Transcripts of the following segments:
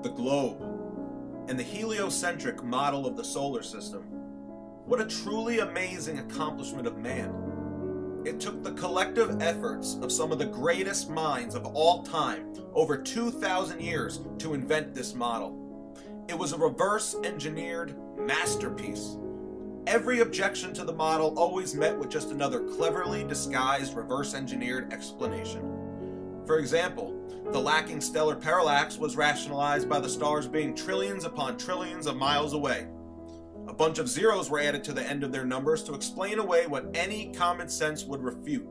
the globe, and the heliocentric model of the solar system. What a truly amazing accomplishment of man. It took the collective efforts of some of the greatest minds of all time, over 2,000 years, to invent this model. It was a reverse-engineered masterpiece. Every objection to the model always met with just another cleverly disguised reverse-engineered explanation. For example, the lacking stellar parallax was rationalized by the stars being trillions upon trillions of miles away. A bunch of zeros were added to the end of their numbers to explain away what any common sense would refute.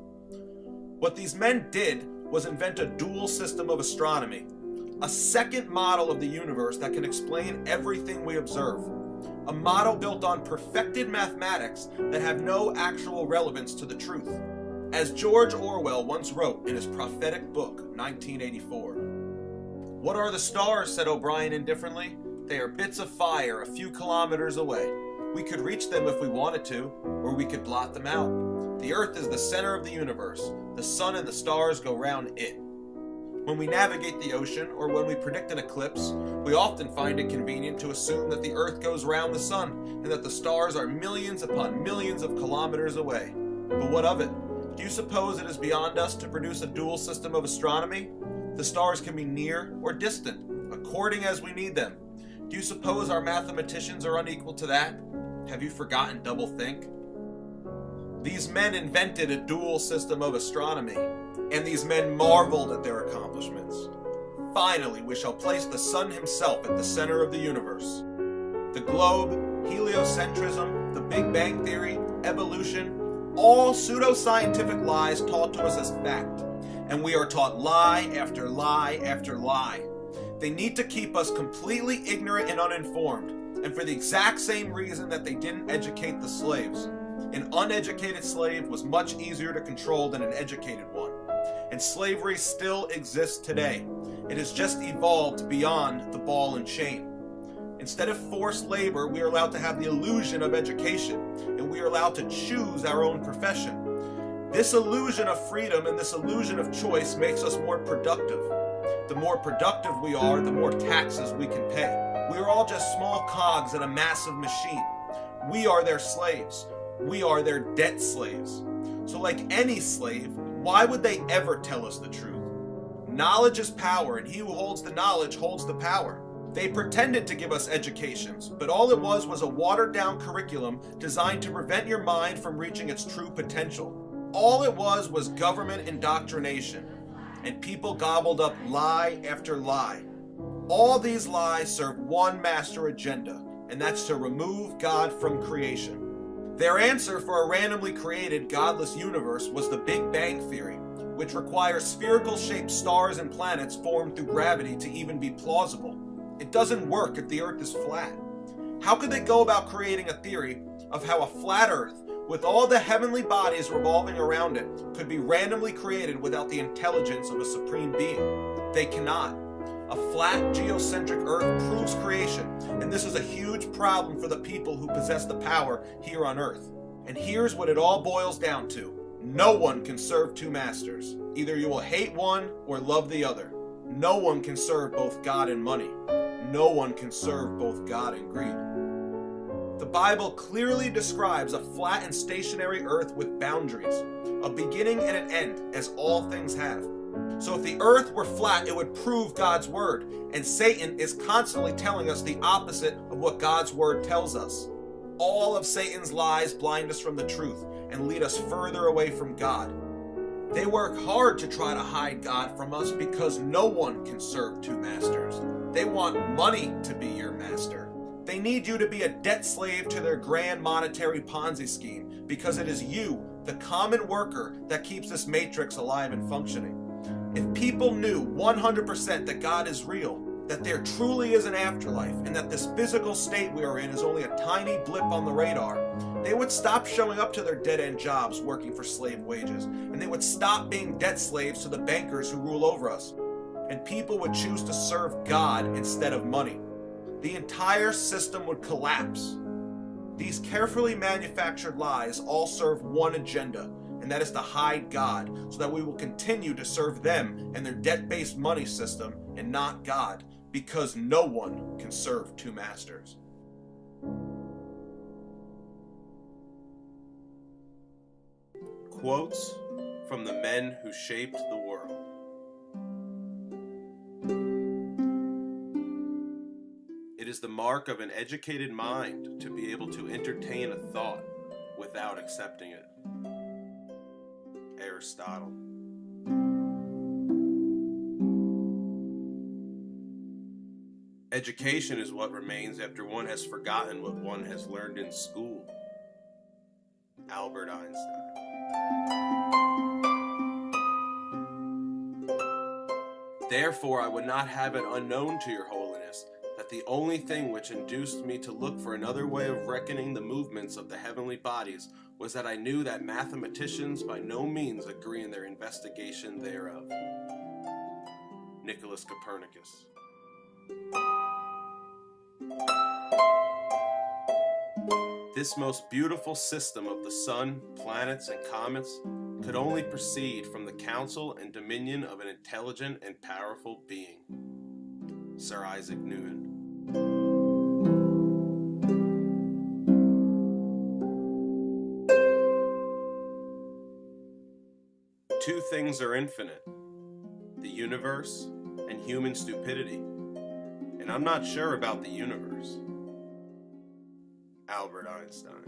What these men did was invent a dual system of astronomy, a second model of the universe that can explain everything we observe. A model built on perfected mathematics that have no actual relevance to the truth. As George Orwell once wrote in his prophetic book, 1984. "What are the stars?" said O'Brien indifferently. "They are bits of fire a few kilometers away. We could reach them if we wanted to, or we could blot them out. The Earth is the center of the universe. The sun and the stars go round it." When we navigate the ocean, or when we predict an eclipse, we often find it convenient to assume that the Earth goes round the sun, and that the stars are millions upon millions of kilometers away. But what of it? Do you suppose it is beyond us to produce a dual system of astronomy? The stars can be near or distant, according as we need them. Do you suppose our mathematicians are unequal to that? Have you forgotten doublethink? These men invented a dual system of astronomy, and these men marveled at their accomplishments. Finally, we shall place the sun himself at the center of the universe. The globe, heliocentrism, the Big Bang Theory, evolution, all pseudoscientific lies taught to us as fact, and we are taught lie after lie after lie. They need to keep us completely ignorant and uninformed, and for the exact same reason that they didn't educate the slaves. An uneducated slave was much easier to control than an educated one, and slavery still exists today. It has just evolved beyond the ball and chain. Instead of forced labor, we are allowed to have the illusion of education, and we are allowed to choose our own profession. This illusion of freedom and this illusion of choice makes us more productive. The more productive we are, the more taxes we can pay. We are all just small cogs in a massive machine. We are their slaves. We are their debt slaves. So like any slave, why would they ever tell us the truth? Knowledge is power, and he who holds the knowledge holds the power. They pretended to give us educations, but all it was a watered-down curriculum designed to prevent your mind from reaching its true potential. All it was government indoctrination, and people gobbled up lie after lie. All these lies serve one master agenda, and that's to remove God from creation. Their answer for a randomly created, godless universe was the Big Bang Theory, which requires spherical-shaped stars and planets formed through gravity to even be plausible. It doesn't work if the Earth is flat. How could they go about creating a theory of how a flat Earth, with all the heavenly bodies revolving around it, could be randomly created without the intelligence of a supreme being? They cannot. A flat, geocentric Earth proves creation, and this is a huge problem for the people who possess the power here on Earth. And here's what it all boils down to. No one can serve two masters. Either you will hate one or love the other. No one can serve both God and money. No one can serve both God and greed. The Bible clearly describes a flat and stationary earth with boundaries, a beginning and an end, as all things have. So if the earth were flat, it would prove God's word, and Satan is constantly telling us the opposite of what God's word tells us. All of Satan's lies blind us from the truth and lead us further away from God. They work hard to try to hide God from us because no one can serve two masters. They want money to be your master. They need you to be a debt slave to their grand monetary Ponzi scheme because it is you, the common worker, that keeps this matrix alive and functioning. If people knew 100% that God is real, that there truly is an afterlife, and that this physical state we are in is only a tiny blip on the radar, they would stop showing up to their dead-end jobs working for slave wages, and they would stop being debt slaves to the bankers who rule over us, and people would choose to serve God instead of money. The entire system would collapse. These carefully manufactured lies all serve one agenda, and that is to hide God, so that we will continue to serve them and their debt-based money system and not God. because no one can serve two masters. Quotes from the men who shaped the world. It is the mark of an educated mind to be able to entertain a thought without accepting it. Aristotle. Education is what remains after one has forgotten what one has learned in school. Albert Einstein. Therefore, I would not have it unknown to your holiness that the only thing which induced me to look for another way of reckoning the movements of the heavenly bodies was that I knew that mathematicians by no means agree in their investigation thereof. Nicholas Copernicus. This most beautiful system of the sun, planets, and comets could only proceed from the counsel and dominion of an intelligent and powerful being. Sir Isaac Newton. Two things are infinite: the universe and human stupidity. And I'm not sure about the universe. Albert Einstein.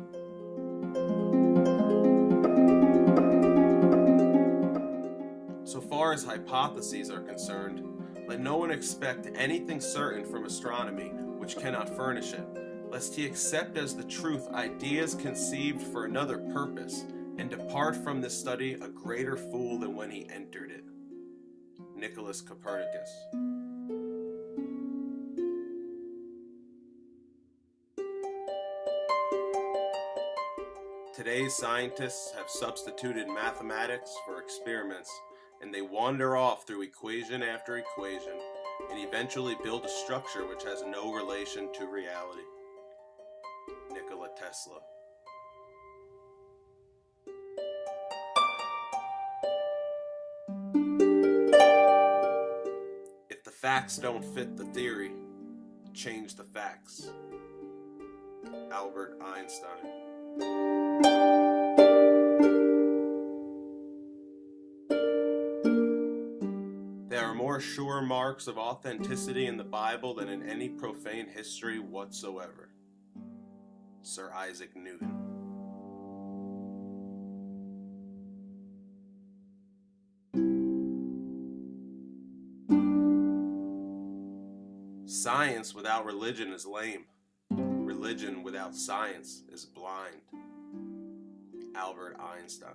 So far as hypotheses are concerned, let no one expect anything certain from astronomy which cannot furnish it, lest he accept as the truth ideas conceived for another purpose, and depart from this study a greater fool than when he entered it. Nicholas Copernicus. Today's scientists have substituted mathematics for experiments, and they wander off through equation after equation, and eventually build a structure which has no relation to reality. Nikola Tesla. If the facts don't fit the theory, change the facts. Albert Einstein. There are more sure marks of authenticity in the Bible than in any profane history whatsoever. Sir Isaac Newton. Science without religion is lame. Religion without science is blind. Albert Einstein.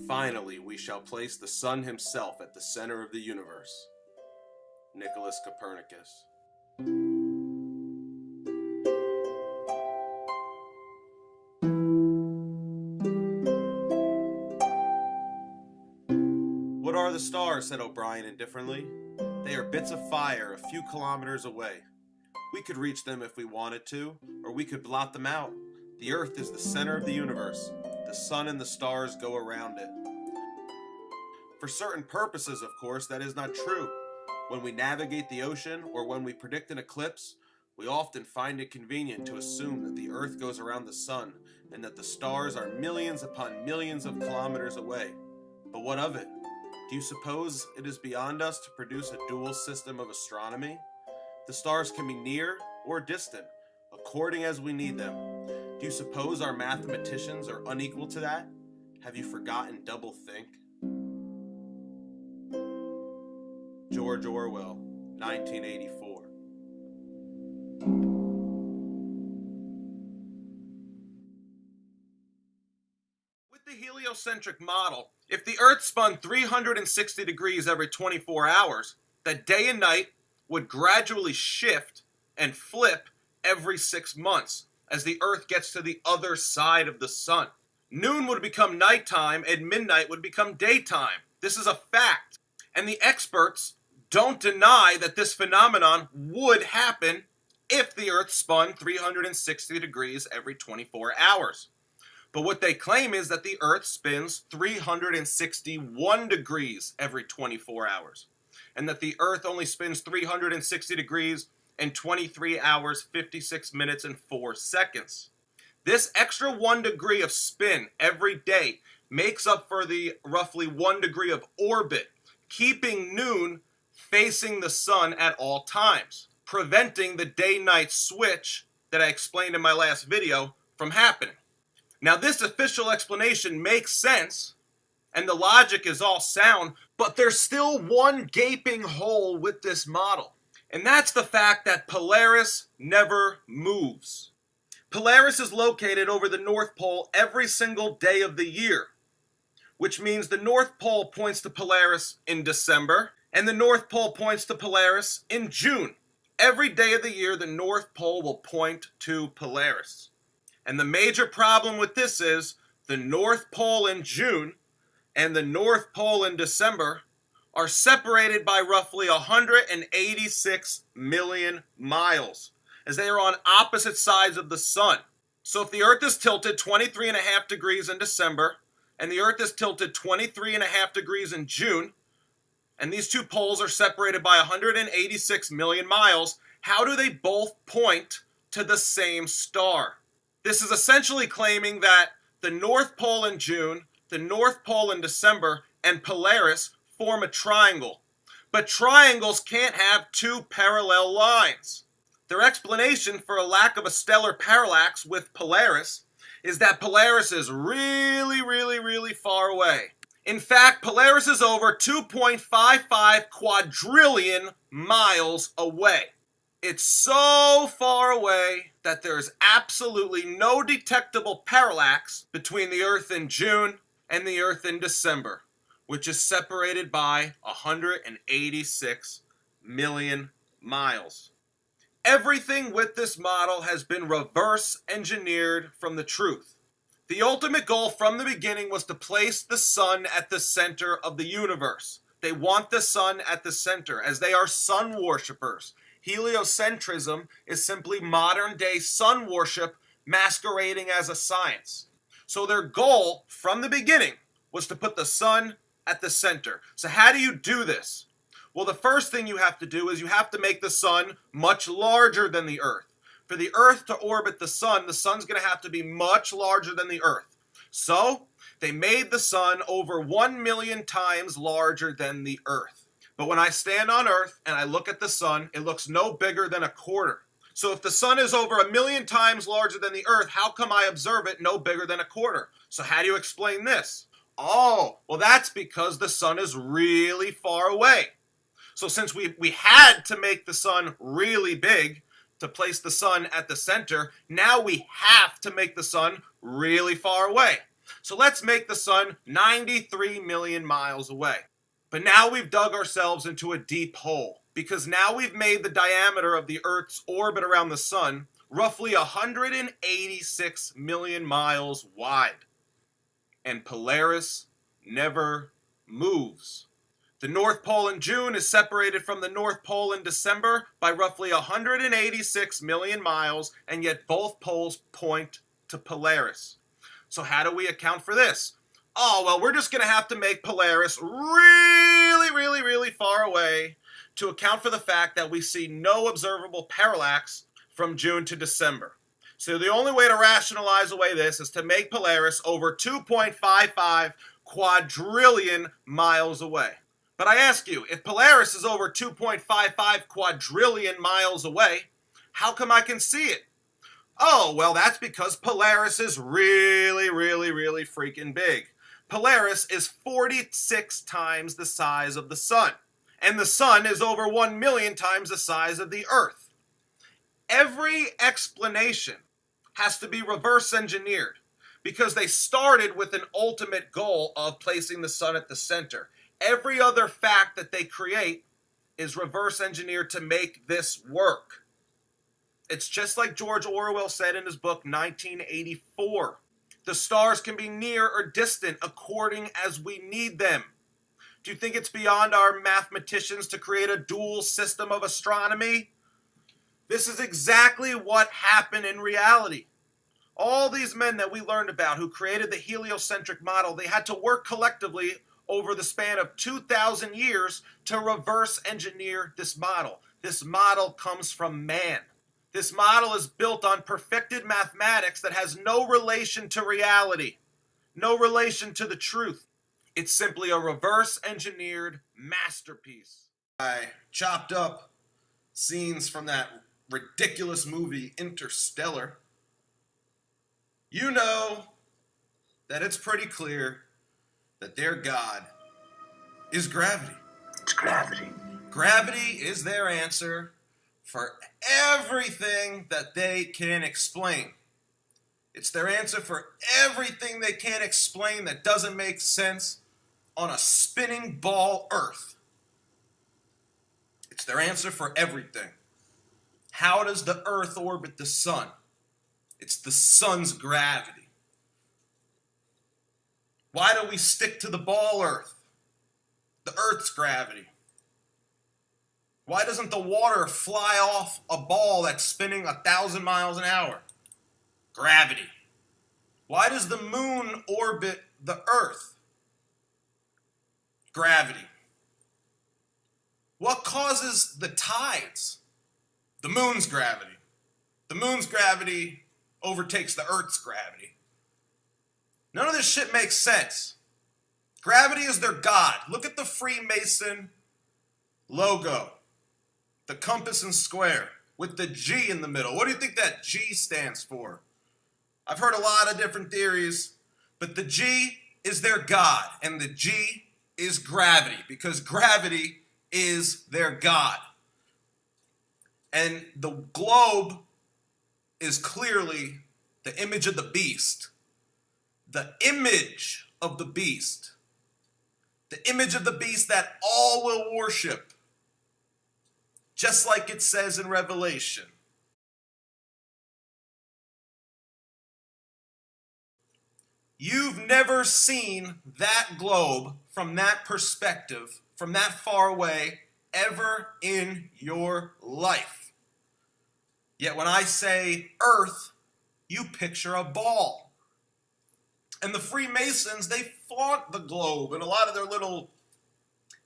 Finally, we shall place the sun himself at the center of the universe. Nicholas Copernicus. What are the stars? Said O'Brien indifferently. They are bits of fire a few kilometers away. We could reach them if we wanted to, or we could blot them out. The Earth is the center of the universe. The sun and the stars go around it. For certain purposes, of course, that is not true. When we navigate the ocean, or when we predict an eclipse, we often find it convenient to assume that the Earth goes around the sun, and that the stars are millions upon millions of kilometers away. But what of it? Do you suppose it is beyond us to produce a dual system of astronomy? The stars can be near or distant, according as we need them. Do you suppose our mathematicians are unequal to that? Have you forgotten double-think? George Orwell, 1984. With the heliocentric model, if the Earth spun 360 degrees every 24 hours, that day and night would gradually shift and flip every 6 months as the Earth gets to the other side of the sun. Noon would become nighttime and midnight would become daytime. This is a fact. And the experts don't deny that this phenomenon would happen if the Earth spun 360 degrees every 24 hours. But what they claim is that the Earth spins 361 degrees every 24 hours. And that the Earth only spins 360 degrees in 23 hours, 56 minutes, and 4 seconds. This extra 1 degree of spin every day makes up for the roughly 1 degree of orbit, keeping noon facing the sun at all times, preventing the day-night switch that I explained in my last video from happening. Now, this official explanation makes sense, and the logic is all sound, but there's still one gaping hole with this model, and that's the fact that Polaris never moves. Polaris is located over the North Pole every single day of the year, which means the North Pole points to Polaris in December, and the North Pole points to Polaris in June. Every day of the year, the North Pole will point to Polaris. And the major problem with this is the North Pole in June and the North Pole in December are separated by roughly 186 million miles, as they are on opposite sides of the sun. So if the Earth is tilted 23.5 degrees in December, and the Earth is tilted 23.5 degrees in June, and these two poles are separated by 186 million miles, how do they both point to the same star? This is essentially claiming that the North Pole in June, the North Pole in December, and Polaris form a triangle. But triangles can't have two parallel lines. Their explanation for a lack of a stellar parallax with Polaris is that Polaris is really far away. In fact, Polaris is over 2.55 quadrillion miles away. It's so far away that there's absolutely no detectable parallax between the Earth in June and the Earth in December, which is separated by 186 million miles. Everything with this model has been reverse engineered from the truth. The ultimate goal from the beginning was to place the sun at the center of the universe. They want the sun at the center, as they are sun worshippers. Heliocentrism is simply modern day sun worship masquerading as a science. So their goal from the beginning was to put the sun at the center. So how do you do this? Well, the first thing you have to do is you have to make the sun much larger than the Earth. For the Earth to orbit the sun's going to have to be much larger than the Earth. So they made the sun over 1 million times larger than the Earth. But when I stand on Earth and I look at the sun, it looks no bigger than a quarter. So if the sun is over 1 million times larger than the Earth, how come I observe it no bigger than a quarter? So how do you explain this? Oh, well, that's because the sun is really far away. So since we had to make the sun really big to place the sun at the center, now we have to make the sun really far away. So let's make the sun 93 million miles away. But now we've dug ourselves into a deep hole, because now we've made the diameter of the Earth's orbit around the sun roughly 186 million miles wide. And Polaris never moves. The North Pole in June is separated from the North Pole in December by roughly 186 million miles, and yet both poles point to Polaris. So how do we account for this? Oh, well, we're just going to have to make Polaris really far away to account for the fact that we see no observable parallax from June to December. So the only way to rationalize away this is to make Polaris over 2.55 quadrillion miles away. But I ask you, if Polaris is over 2.55 quadrillion miles away, how come I can see it? Oh, well, that's because Polaris is really freaking big. Polaris is 46 times the size of the sun, and the sun is over 1 million times the size of the Earth. Every explanation has to be reverse engineered, because they started with an ultimate goal of placing the sun at the center. Every other fact that they create is reverse engineered to make this work. It's just like George Orwell said in his book 1984. The stars can be near or distant according as we need them. Do you think it's beyond our mathematicians to create a dual system of astronomy? This is exactly what happened in reality. All these men that we learned about who created the heliocentric model, they had to work collectively over the span of 2,000 years to reverse engineer this model. This model comes from man. This model is built on perfected mathematics that has no relation to reality, no relation to the truth. It's simply a reverse engineered masterpiece. I chopped up scenes from that ridiculous movie Interstellar. You know that it's pretty clear that their God is gravity. It's gravity. Gravity is their answer for everything that they can explain. It's their answer for everything they can't explain that doesn't make sense on a spinning ball Earth. It's their answer for everything. How does the Earth orbit the sun? It's the sun's gravity. Why do we stick to the ball Earth? The Earth's gravity. Why doesn't the water fly off a ball that's spinning 1,000 miles an hour? Gravity. Why does the moon orbit the Earth? Gravity. What causes the tides? The moon's gravity. The moon's gravity overtakes the Earth's gravity. None of this shit makes sense. Gravity is their god. Look at the Freemason logo. The compass and square with the G in the middle. What do you think that G stands for? I've heard a lot of different theories, but the G is their god, and the G is gravity, because gravity is their god. And the globe is clearly the image of the beast. The image of the beast. The image of the beast that all will worship. Just like it says in Revelation. You've never seen that globe from that perspective, from that far away, ever in your life. Yet when I say Earth, you picture a ball. And the Freemasons, they flaunt the globe in a lot of their little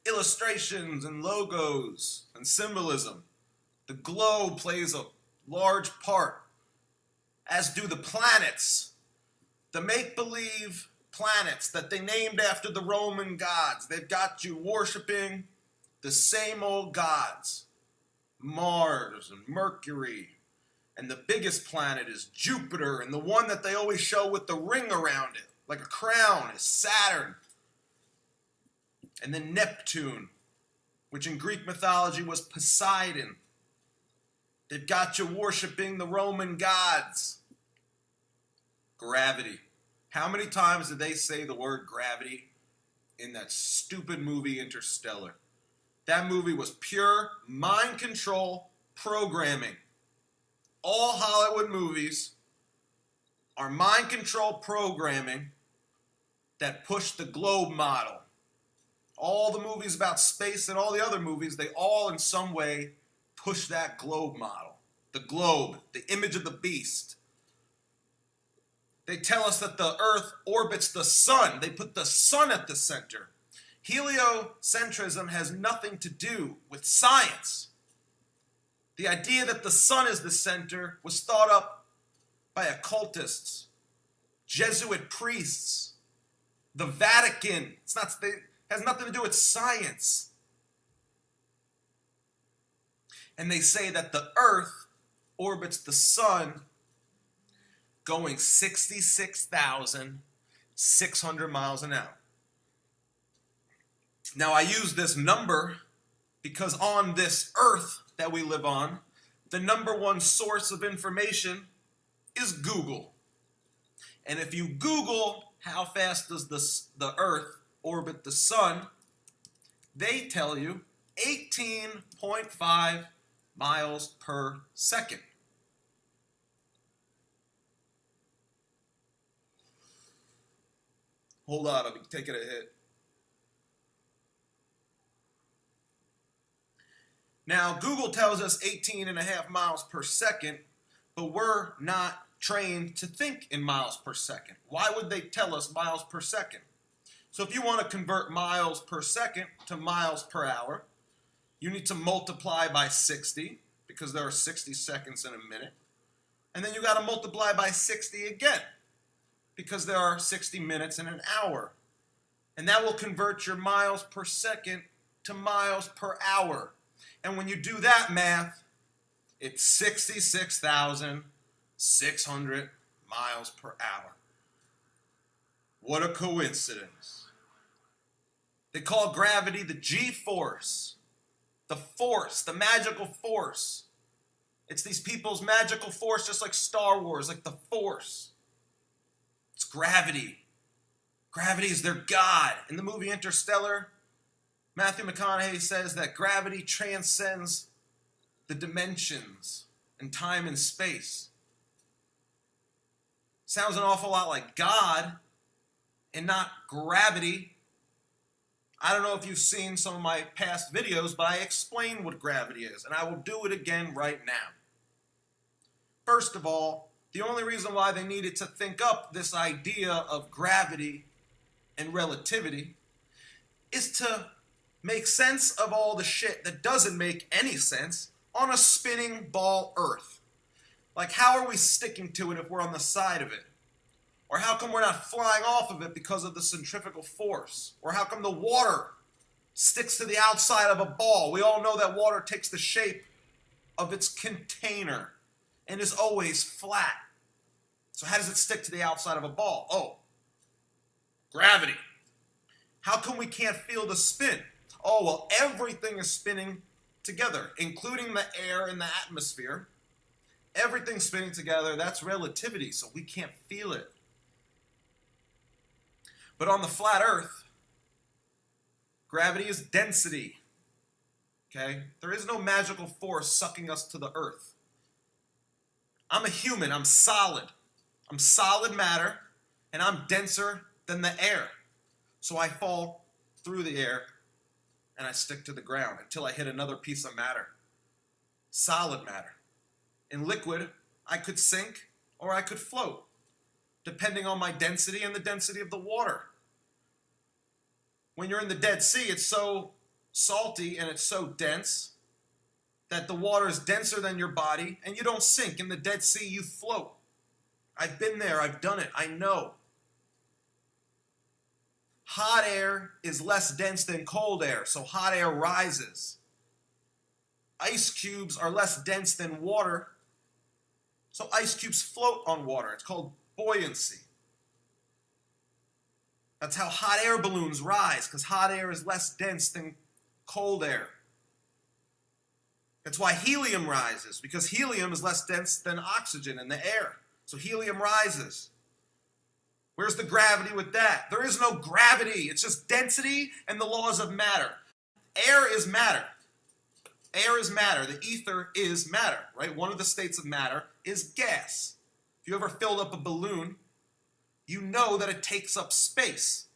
illustrations and logos and symbolism. The globe plays a large part, as do the planets, the make-believe planets that they named after the Roman gods. They've got you worshiping the same old gods, Mars and Mercury, and the biggest planet is Jupiter, and the one that they always show with the ring around it, like a crown, is Saturn. And then Neptune, which in Greek mythology was Poseidon. They've got you worshiping the Roman gods. Gravity. How many times did they say the word gravity in that stupid movie Interstellar? That movie was pure mind control programming. All Hollywood movies are mind control programming that push the globe model. All the movies about space and all the other movies, they all in some way push that globe model. The globe, the image of the beast. They tell us that the Earth orbits the sun. They put the sun at the center. Heliocentrism has nothing to do with science. The idea that the sun is the center was thought up by occultists, Jesuit priests, the Vatican. It has nothing to do with science. And they say that the Earth orbits the sun going 66,600 miles an hour. Now, I use this number because on this Earth that we live on, the number one source of information is Google. And if you Google how fast does the Earth orbit the sun, they tell you 18.5 miles per second. Hold on, I'll be taking a hit. Now, Google tells us 18.5 miles per second, But we're not trained to think in miles per second. Why would they tell us miles per second? So if you want to convert miles per second to miles per hour, you need to multiply by 60, because there are 60 seconds in a minute. And then you got to multiply by 60 again, because there are 60 minutes in an hour. And that will convert your miles per second to miles per hour. And when you do that math, it's 66,600 miles per hour. What a coincidence. They call gravity the G-force, the force, the magical force. It's these people's magical force, just like Star Wars, like the Force. It's gravity. Gravity is their God. In the movie Interstellar, Matthew McConaughey says that gravity transcends the dimensions in time and space. Sounds an awful lot like God and not gravity. I don't know if you've seen some of my past videos, but I explain what gravity is, and I will do it again right now. First of all, the only reason why they needed to think up this idea of gravity and relativity is to make sense of all the shit that doesn't make any sense on a spinning ball Earth. Like, how are we sticking to it if we're on the side of it? Or how come we're not flying off of it because of the centrifugal force? Or how come the water sticks to the outside of a ball? We all know that water takes the shape of its container and is always flat. So how does it stick to the outside of a ball? Oh, gravity. How come we can't feel the spin? Oh, well, everything is spinning together, including the air in the atmosphere. Everything's spinning together. That's relativity, so we can't feel it. But on the flat Earth, gravity is density. Okay? There is no magical force sucking us to the Earth. I'm a human. I'm solid. I'm solid matter, and I'm denser than the air. So I fall through the air, and I stick to the ground until I hit another piece of matter. Solid matter. In liquid, I could sink or I could float, depending on my density and the density of the water. When you're in the Dead Sea, it's so salty and it's so dense that the water is denser than your body, and you don't sink. In the Dead Sea, you float. I've been there. I've done it. I know. Hot air is less dense than cold air, so hot air rises. Ice cubes are less dense than water, so ice cubes float on water. It's called buoyancy. That's how hot air balloons rise, because hot air is less dense than cold air. That's why helium rises, because helium is less dense than oxygen in the air. So helium rises. Where's the gravity with that? There is no gravity. It's just density and the laws of matter. Air is matter. Air is matter. The ether is matter, right? One of the states of matter is gas. If you ever filled up a balloon, you know that it takes up space.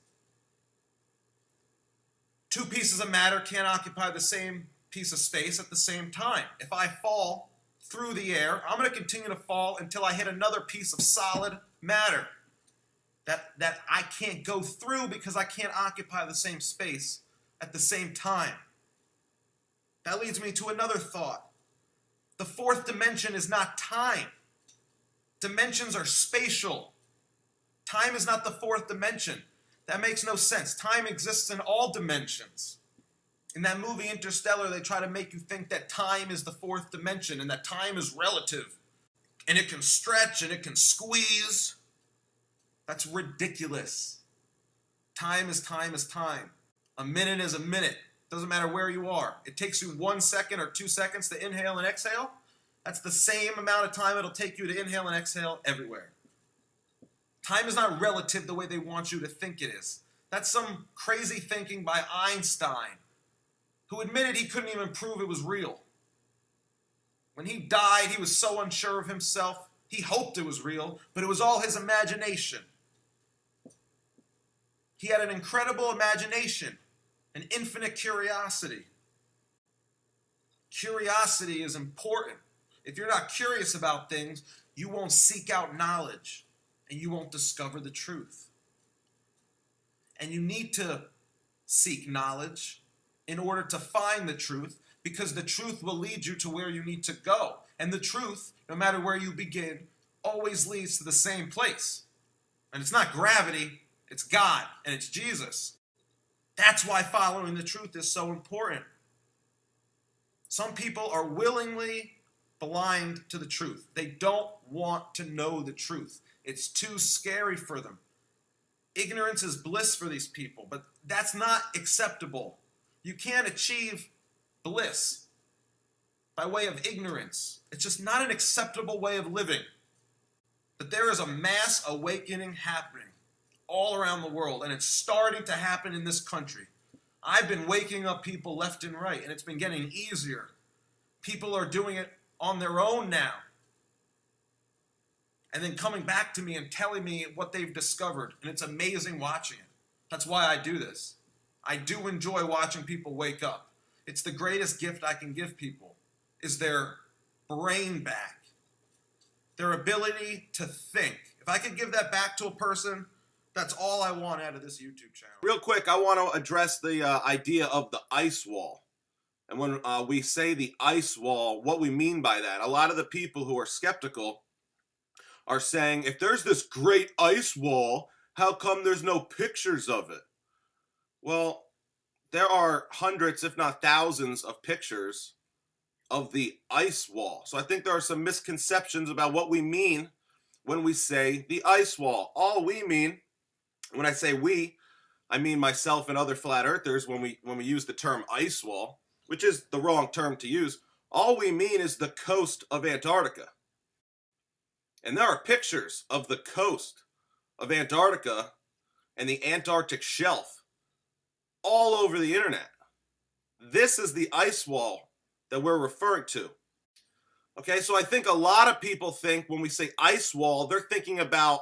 Two pieces of matter can't occupy the same piece of space at the same time. If I fall through the air, I'm going to continue to fall until I hit another piece of solid matter that I can't go through because I can't occupy the same space at the same time. That leads me to another thought. The fourth dimension is not time. Dimensions are spatial. Time is not the fourth dimension. That makes no sense. Time exists in all dimensions. In that movie Interstellar, they try to make you think that time is the fourth dimension and that time is relative. And it can stretch and it can squeeze. That's ridiculous. Time is time is time. A minute is a minute. Doesn't matter where you are. It takes you 1 second or 2 seconds to inhale and exhale. That's the same amount of time it'll take you to inhale and exhale everywhere. Time is not relative the way they want you to think it is. That's some crazy thinking by Einstein, who admitted he couldn't even prove it was real. When he died, he was so unsure of himself. He hoped it was real, but it was all his imagination. He had an incredible imagination, an infinite curiosity. Curiosity is important If you're not curious about things, you won't seek out knowledge and you won't discover the truth. And you need to seek knowledge in order to find the truth, because the truth will lead you to where you need to go. And the truth, no matter where you begin, always leads to the same place. And it's not gravity, it's God, and it's Jesus. That's why following the truth is so important. Some people are willingly blind to the truth. They don't want to know the truth. It's too scary for them. Ignorance is bliss for these people, but that's not acceptable. You can't achieve bliss by way of ignorance. It's just not an acceptable way of living. But there is a mass awakening happening all around the world, and it's starting to happen in this country. I've been waking up people left and right, and it's been getting easier. People are doing it on their own now, and then coming back to me and telling me what they've discovered, and it's amazing watching it. That's why I do this. I do enjoy watching people wake up. It's the greatest gift I can give people, is their brain back, their ability to think. If I could give that back to a person, that's all I want out of this YouTube channel. Real quick, I want to address the idea of the ice wall. And when we say the ice wall, what we mean by that. A lot of the people who are skeptical are saying, if there's this great ice wall, how come there's no pictures of it? Well, there are hundreds, if not thousands, of pictures of the ice wall. So I think there are some misconceptions about what we mean when we say the ice wall. All we mean, when I say we, I mean myself and other flat earthers when we use the term ice wall, which is the wrong term to use. All we mean is the coast of Antarctica. And there are pictures of the coast of Antarctica and the Antarctic shelf all over the internet. This is the ice wall that we're referring to. Okay, so I think a lot of people think when we say ice wall, they're thinking about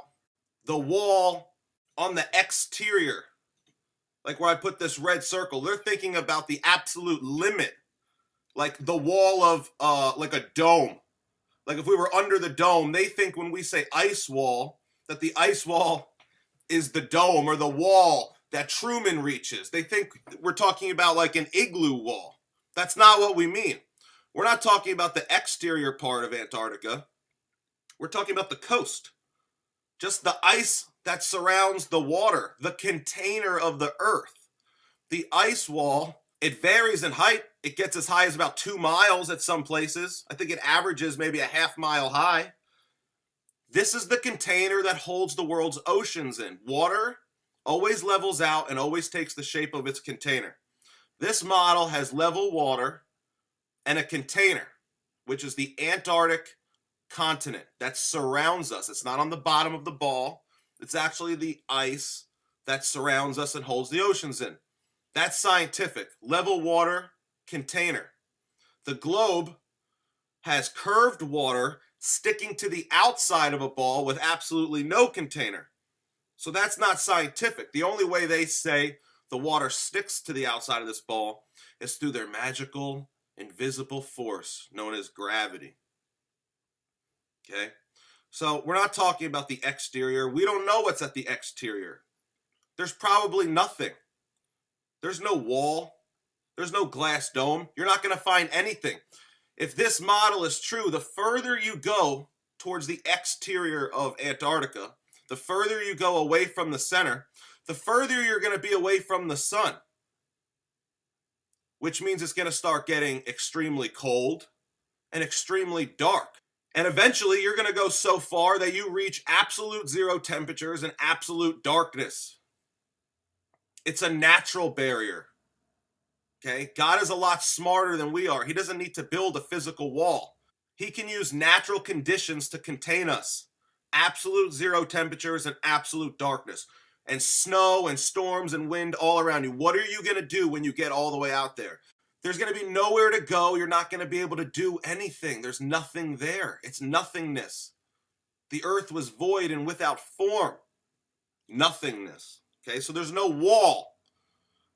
the wall on the exterior, like where I put this red circle. They're thinking about the absolute limit, like the wall of like a dome. Like if we were under the dome, they think when we say ice wall, that the ice wall is the dome or the wall that Truman reaches. They think we're talking about like an igloo wall. That's not what we mean. We're not talking about the exterior part of Antarctica. We're talking about the coast. Just the ice that surrounds the water, the container of the earth. The ice wall, it varies in height. It gets as high as about 2 miles at some places. I think it averages maybe a half mile high. This is the container that holds the world's oceans in. Water always levels out and always takes the shape of its container. This model has level water and a container, which is the Antarctic continent that surrounds us. It's not on the bottom of the ball. It's actually the ice that surrounds us and holds the oceans in. That's scientific. Level water, container. The globe has curved water sticking to the outside of a ball with absolutely no container. So that's not scientific. The only way they say the water sticks to the outside of this ball is through their magical, invisible force known as gravity. Okay? So we're not talking about the exterior. We don't know what's at the exterior. There's probably nothing. There's no wall. There's no glass dome. You're not going to find anything. If this model is true, the further you go towards the exterior of Antarctica, the further you go away from the center, the further you're going to be away from the sun, which means it's going to start getting extremely cold and extremely dark. And eventually you're going to go so far that you reach absolute zero temperatures and absolute darkness. It's a natural barrier. Okay? God is a lot smarter than we are. He doesn't need to build a physical wall. He can use natural conditions to contain us. Absolute zero temperatures and absolute darkness. And snow and storms and wind all around you. What are you going to do when you get all the way out there? There's going to be nowhere to go. You're not going to be able to do anything. There's nothing there. It's nothingness. The earth was void and without form. Nothingness. Okay, so there's no wall.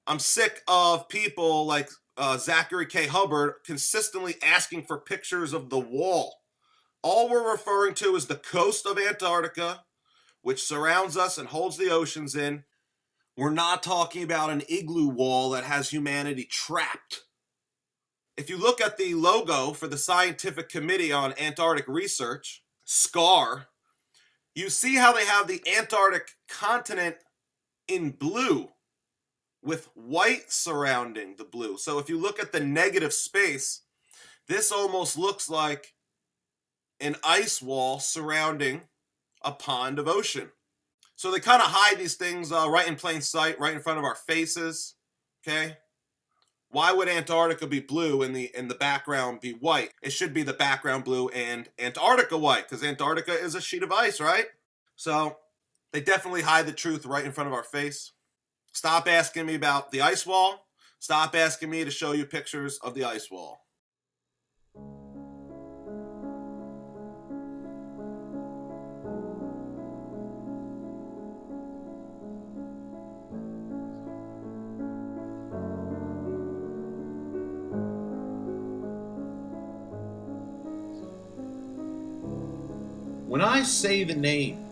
I'm sick of people like Zachary K. Hubbard consistently asking for pictures of the wall. All we're referring to is the coast of Antarctica, which surrounds us and holds the oceans in. We're not talking about an igloo wall that has humanity trapped. If you look at the logo for the Scientific Committee on Antarctic Research, SCAR, you see how they have the Antarctic continent in blue with white surrounding the blue. So if you look at the negative space, this almost looks like an ice wall surrounding a pond of ocean. So they kind of hide these things right in plain sight, right in front of our faces, okay? Why would Antarctica be blue and the background be white? It should be the background blue and Antarctica white, because Antarctica is a sheet of ice, right? So they definitely hide the truth right in front of our face. Stop asking me about the ice wall. Stop asking me to show you pictures of the ice wall. When I say the name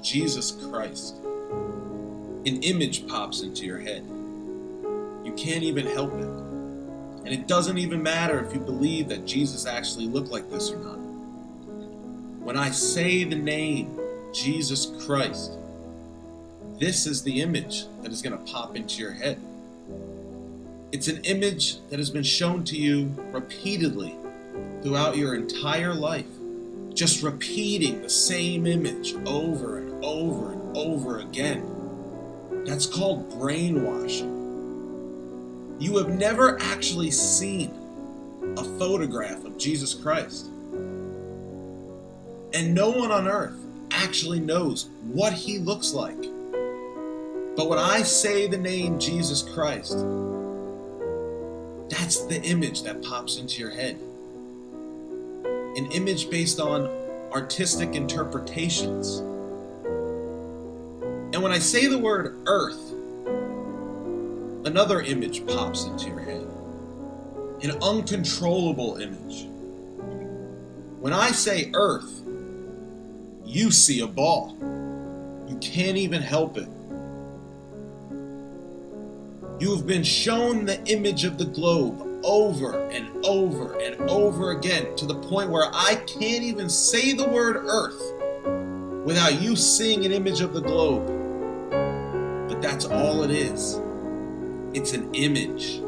Jesus Christ, an image pops into your head. You can't even help it. And it doesn't even matter if you believe that Jesus actually looked like this or not. When I say the name Jesus Christ, this is the image that is going to pop into your head. It's an image that has been shown to you repeatedly throughout your entire life. Just repeating the same image over and over and over again. That's called brainwashing. You have never actually seen a photograph of Jesus Christ. And no one on earth actually knows what he looks like. But when I say the name Jesus Christ, that's the image that pops into your head. An image based on artistic interpretations. And when I say the word earth, another image pops into your head. An uncontrollable image. When I say earth, you see a ball. You can't even help it. You have been shown the image of the globe over and over and over again, to the point where I can't even say the word earth without you seeing an image of the globe. But that's all it is. It's an image.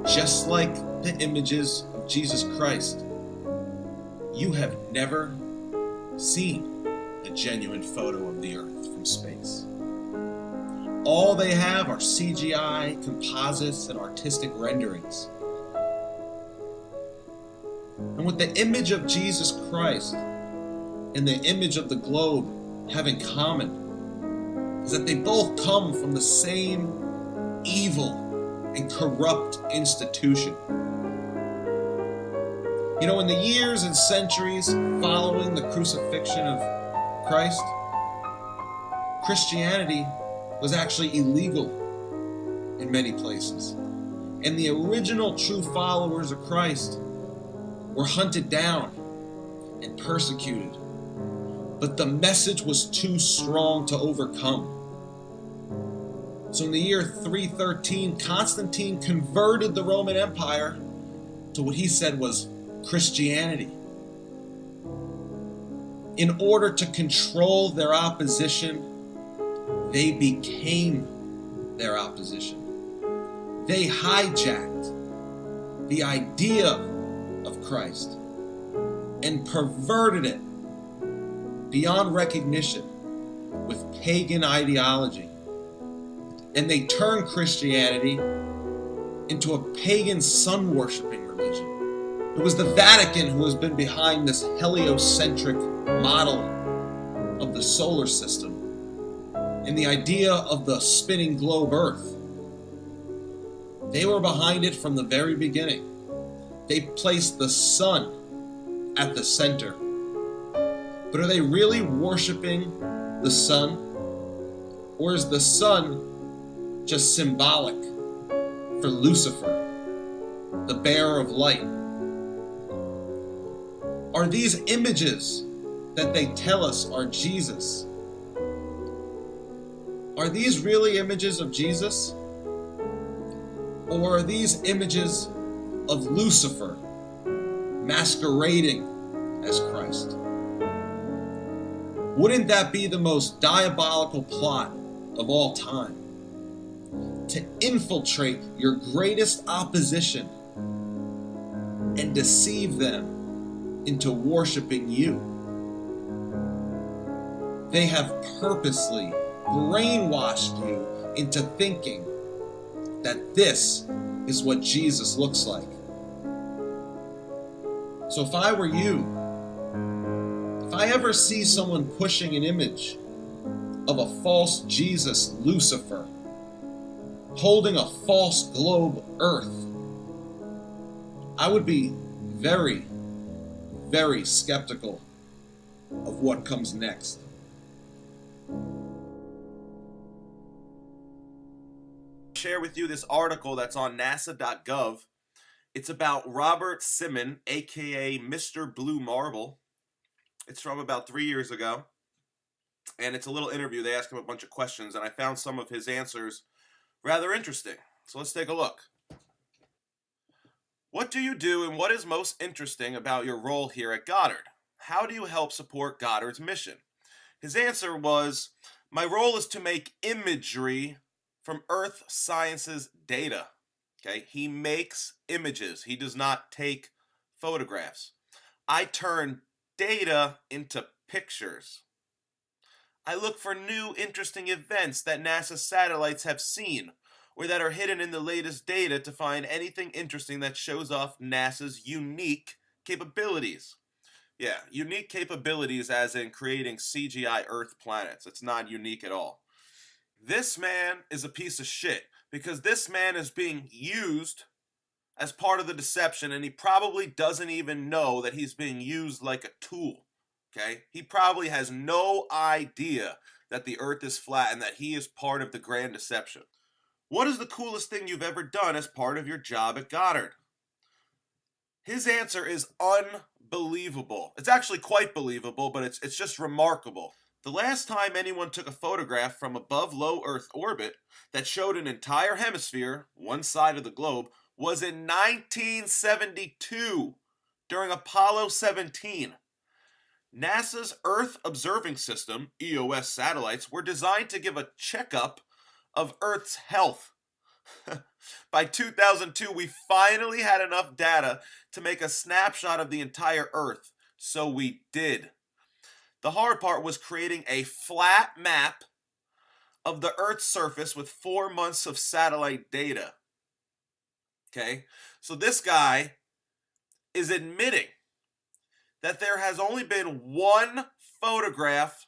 Just like the images of Jesus Christ. You have never seen a genuine photo of the earth from space. All they have are CGI, composites, and artistic renderings. And what the image of Jesus Christ and the image of the globe have in common is that they both come from the same evil and corrupt institution. You know, in the years and centuries following the crucifixion of Christ, Christianity was actually illegal in many places. And the original true followers of Christ were hunted down and persecuted. But the message was too strong to overcome. So in the year 313, Constantine converted the Roman Empire to what he said was Christianity. In order to control their opposition, they became their opposition. They hijacked the idea of Christ and perverted it beyond recognition with pagan ideology. And they turned Christianity into a pagan sun-worshipping religion. It was the Vatican who has been behind this heliocentric model of the solar system and the idea of the spinning globe Earth. They were behind it from the very beginning. They placed the sun at the center. But are they really worshiping the sun? Or is the sun just symbolic for Lucifer, the bearer of light? Are these images that they tell us are Jesus, are these really images of Jesus? Or are these images of Lucifer masquerading as Christ? Wouldn't that be the most diabolical plot of all time? To infiltrate your greatest opposition and deceive them into worshiping you. They have purposely brainwashed you into thinking that this is what Jesus looks like. So if I were you, if I ever see someone pushing an image of a false Jesus, Lucifer, holding a false globe Earth, I would be very, very skeptical of what comes next. Share with you this article that's on nasa.gov. It's about Robert Simon, aka Mr. Blue Marble. It's from about 3 years ago, and it's a little interview. They ask him a bunch of questions, and I found some of his answers rather interesting. So let's take a look. What do you do, and what is most interesting about your role here at Goddard? How do you help support Goddard's mission? His answer was, my role is to make imagery from Earth science's data. Okay, he makes images. He does not take photographs. I turn data into pictures. I look for new interesting events that NASA satellites have seen or that are hidden in the latest data to find anything interesting that shows off NASA's unique capabilities. Yeah, unique capabilities as in creating CGI Earth planets. It's not unique at all. This man is a piece of shit because this man is being used as part of the deception, and he probably doesn't even know that he's being used like a tool. Okay? He probably has no idea that the Earth is flat and that he is part of the grand deception. What is the coolest thing you've ever done as part of your job at Goddard? His answer is unbelievable. It's actually quite believable, but it's just remarkable. The last time anyone took a photograph from above low Earth orbit that showed an entire hemisphere, one side of the globe, was in 1972 during Apollo 17. NASA's Earth Observing System, EOS satellites, were designed to give a checkup of Earth's health. By 2002, we finally had enough data to make a snapshot of the entire Earth, so we did. The hard part was creating a flat map of the Earth's surface with 4 months of satellite data. Okay, so this guy is admitting that there has only been one photograph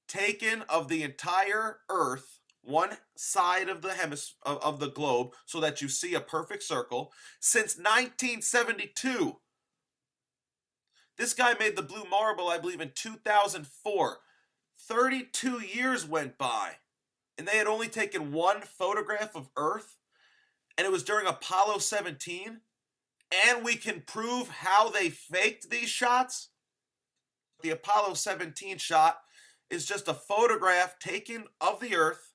taken of the entire Earth, one side of the globe, so that you see a perfect circle, since 1972. This guy made the blue marble, I believe, in 2004. 32 years went by, and they had only taken one photograph of Earth, and it was during Apollo 17, and we can prove how they faked these shots. The Apollo 17 shot is just a photograph taken of the Earth,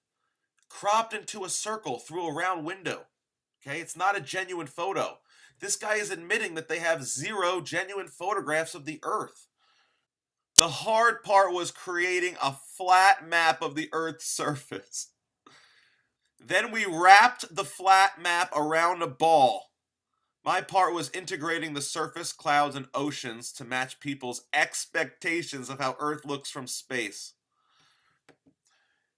cropped into a circle through a round window. Okay, it's not a genuine photo. This guy is admitting that they have 0 genuine photographs of the Earth. The hard part was creating a flat map of the Earth's surface. Then we wrapped the flat map around a ball. My part was integrating the surface, clouds, and oceans to match people's expectations of how Earth looks from space.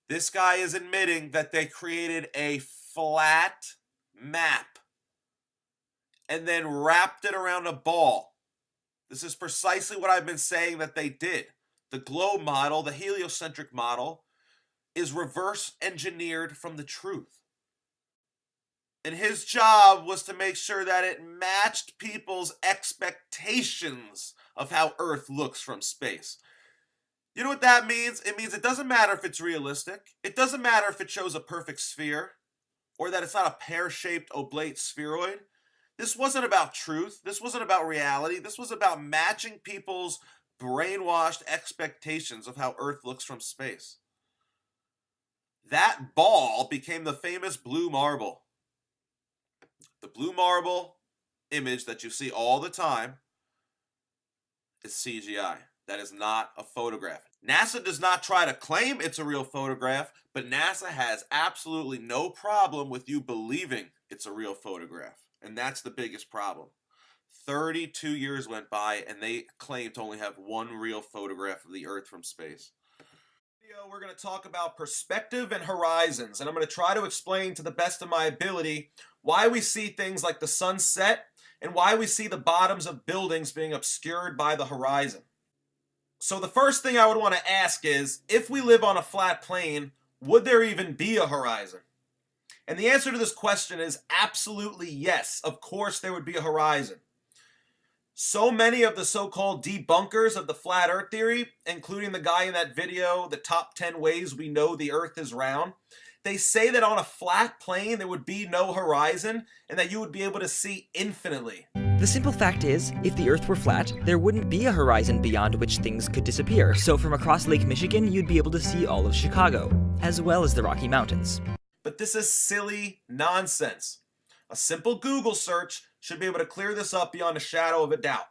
This guy is admitting that they created a flat map and then wrapped it around a ball. This is precisely what I've been saying that they did. The globe model, the heliocentric model, is reverse engineered from the truth. And his job was to make sure that it matched people's expectations of how Earth looks from space. You know what that means? It means it doesn't matter if it's realistic. It doesn't matter if it shows a perfect sphere or that it's not a pear-shaped oblate spheroid. This wasn't about truth. This wasn't about reality. This was about matching people's brainwashed expectations of how Earth looks from space. That ball became the famous blue marble. The blue marble image that you see all the time is CGI. That is not a photograph. NASA does not try to claim it's a real photograph, but NASA has absolutely no problem with you believing it's a real photograph. And that's the biggest problem. 32 years went by and they claim to only have one real photograph of the Earth from space. We're going to talk about perspective and horizons, and I'm going to try to explain to the best of my ability why we see things like the sunset and why we see the bottoms of buildings being obscured by the horizon. So the first thing I would want to ask is, if we live on a flat plane, would there even be a horizon? And the answer to this question is absolutely yes. Of course there would be a horizon. So many of the so-called debunkers of the flat earth theory, including the guy in that video, the top 10 ways we know the earth is round, they say that on a flat plane there would be no horizon and that you would be able to see infinitely. The simple fact is, if the Earth were flat, there wouldn't be a horizon beyond which things could disappear. So from across Lake Michigan, you'd be able to see all of Chicago, as well as the Rocky Mountains. But this is silly nonsense. A simple Google search should be able to clear this up beyond a shadow of a doubt.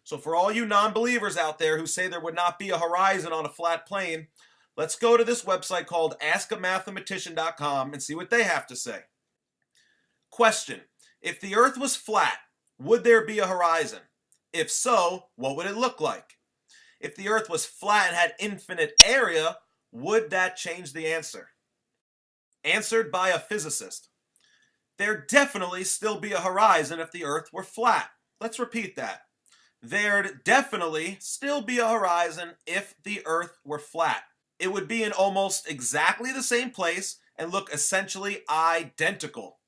So for all you non-believers out there who say there would not be a horizon on a flat plane, let's go to this website called askamathematician.com and see what they have to say. Question: if the Earth was flat, would there be a horizon? If so, what would it look like? If the Earth was flat and had infinite area, would that change the answer? Answered by a physicist. There'd definitely still be a horizon if the Earth were flat. Let's repeat that. There'd definitely still be a horizon if the Earth were flat. It would be in almost exactly the same place and look essentially identical.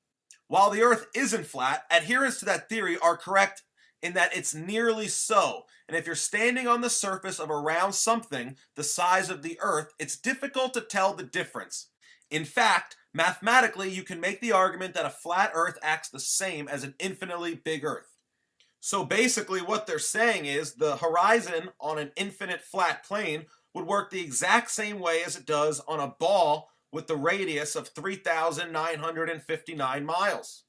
While the Earth isn't flat, adherents to that theory are correct in that it's nearly so. And if you're standing on the surface of a round something the size of the Earth, it's difficult to tell the difference. In fact, mathematically, you can make the argument that a flat Earth acts the same as an infinitely big Earth. So basically what they're saying is the horizon on an infinite flat plane would work the exact same way as it does on a ball with the radius of 3,959 miles.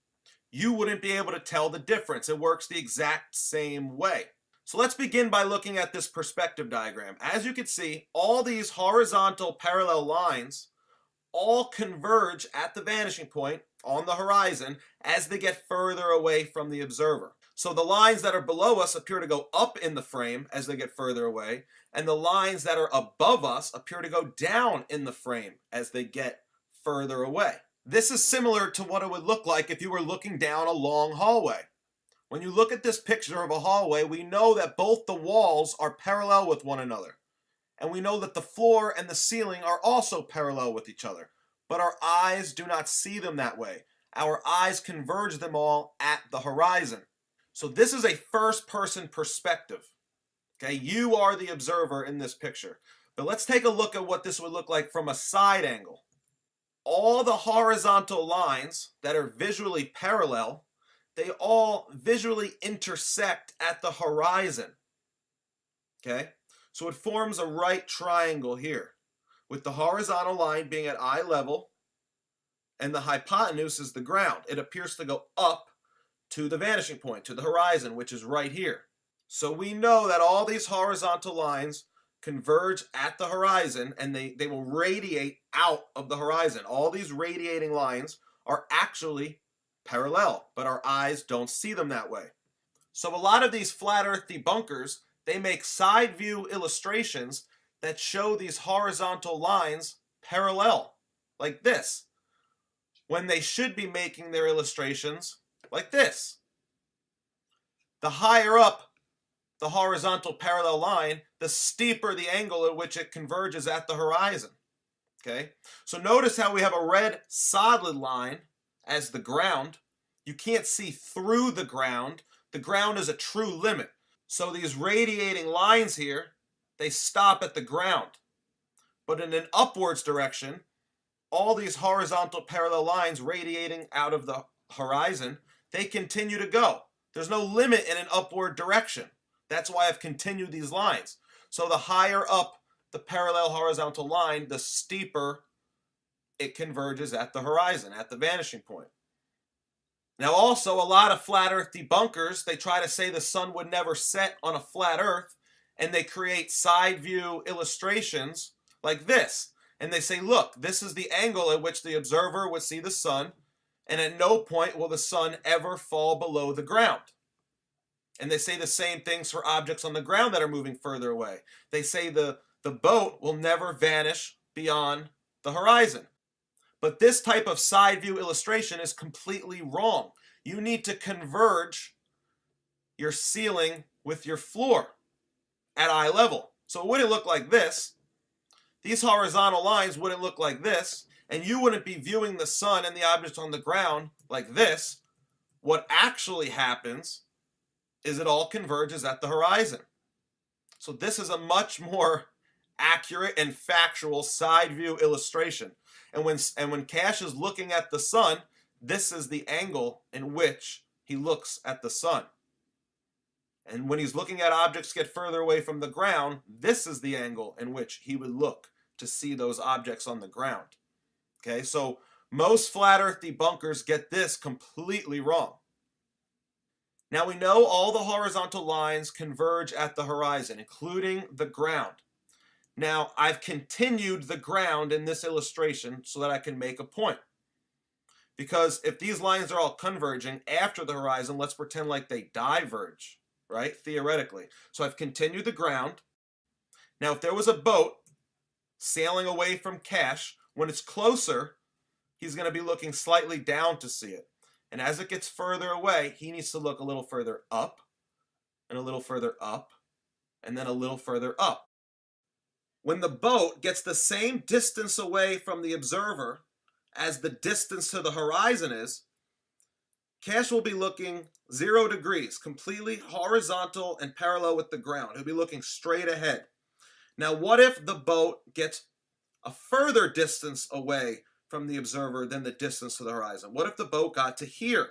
You wouldn't be able to tell the difference. It works the exact same way. So let's begin by looking at this perspective diagram. As you can see, all these horizontal parallel lines all converge at the vanishing point on the horizon as they get further away from the observer. So the lines that are below us appear to go up in the frame as they get further away, and the lines that are above us appear to go down in the frame as they get further away. This is similar to what it would look like if you were looking down a long hallway. When you look at this picture of a hallway, we know that both the walls are parallel with one another. And we know that the floor and the ceiling are also parallel with each other. But our eyes do not see them that way. Our eyes converge them all at the horizon. So this is a first-person perspective. Okay, you are the observer in this picture. But let's take a look at what this would look like from a side angle. All the horizontal lines that are visually parallel, they all visually intersect at the horizon. Okay, so it forms a right triangle here, with the horizontal line being at eye level, and the hypotenuse is the ground. It appears to go up to the vanishing point, to the horizon, which is right here. So we know that all these horizontal lines converge at the horizon, and they will radiate out of the horizon. All these radiating lines are actually parallel, but our eyes don't see them that way. So a lot of these flat earth debunkers, they make side view illustrations that show these horizontal lines parallel, like this, when they should be making their illustrations like this. The higher up the horizontal parallel line, the steeper the angle at which it converges at the horizon. Okay, so notice how we have a red solid line as the ground. You can't see through the ground. The ground is a true limit. So these radiating lines here, they stop at the ground. But in an upwards direction, all these horizontal parallel lines radiating out of the horizon, they continue to go. There's no limit in an upward direction. That's why I've continued these lines. So the higher up the parallel horizontal line, the steeper it converges at the horizon, at the vanishing point. Now also, a lot of flat earth debunkers, they try to say the sun would never set on a flat earth, and they create side view illustrations like this. And they say, look, this is the angle at which the observer would see the sun, and at no point will the sun ever fall below the ground. And they say the same things for objects on the ground that are moving further away. They say the boat will never vanish beyond the horizon. But this type of side view illustration is completely wrong. You need to converge your ceiling with your floor at eye level. So it wouldn't look like this. These horizontal lines wouldn't look like this, and you wouldn't be viewing the sun and the objects on the ground like this. What actually happens is it all converges at the horizon. So this is a much more accurate and factual side view illustration. And when Cash is looking at the sun, this is the angle in which he looks at the sun. And when he's looking at objects get further away from the ground, this is the angle in which he would look to see those objects on the ground. Okay, so most flat earth debunkers get this completely wrong. Now we know all the horizontal lines converge at the horizon, including the ground. Now I've continued the ground in this illustration so that I can make a point. Because if these lines are all converging after the horizon, let's pretend like they diverge, right? Theoretically. So I've continued the ground. Now if there was a boat sailing away from Cash, when it's closer, he's going to be looking slightly down to see it. And as it gets further away, he needs to look a little further up, and a little further up, and then a little further up. When the boat gets the same distance away from the observer as the distance to the horizon is, Cash will be looking 0 degrees, completely horizontal and parallel with the ground. He'll be looking straight ahead. Now, what if the boat gets a further distance away from the observer than the distance to the horizon? What if the boat got to here?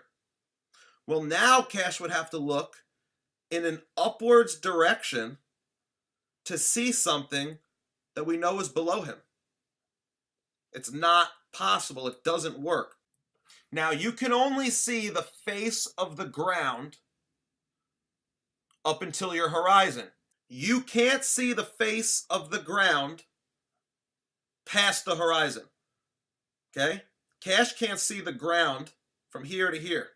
Well, now Cash would have to look in an upwards direction to see something that we know is below him. It's not possible. It doesn't work. Now, you can only see the face of the ground up until your horizon. You can't see the face of the ground past the horizon. Okay? Cash can't see the ground from here to here,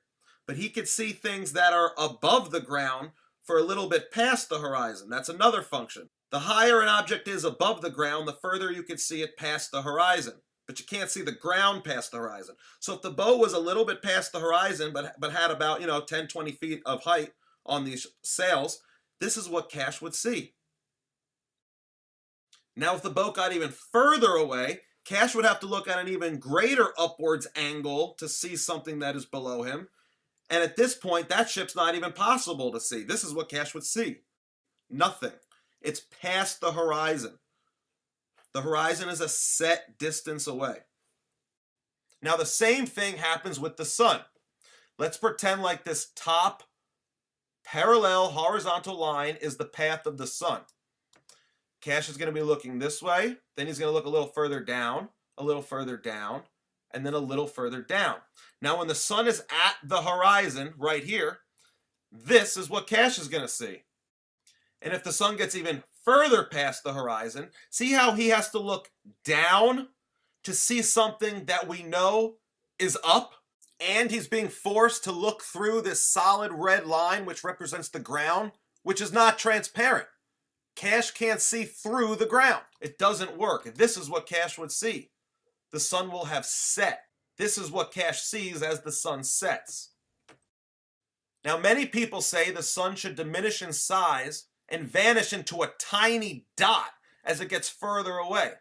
but he could see things that are above the ground for a little bit past the horizon. That's another function. The higher an object is above the ground, the further you can see it past the horizon, but you can't see the ground past the horizon. So if the boat was a little bit past the horizon, but had about 10, 20 feet of height on these sails, this is what Cash would see. Now, if the boat got even further away, Cash would have to look at an even greater upwards angle to see something that is below him. And at this point, that ship's not even possible to see. This is what Cash would see. Nothing. It's past the horizon. The horizon is a set distance away. Now, the same thing happens with the sun. Let's pretend like this top parallel horizontal line is the path of the sun. Cash is going to be looking this way, then he's going to look a little further down, and then a little further down. Now, when the sun is at the horizon right here, this is what Cash is going to see. And if the sun gets even further past the horizon, see how he has to look down to see something that we know is up? And he's being forced to look through this solid red line, which represents the ground, which is not transparent. Cash can't see through the ground. It doesn't work. This is what Cash would see. The sun will have set. This is what Cash sees as the sun sets. Now, many people say the sun should diminish in size and vanish into a tiny dot as it gets further away.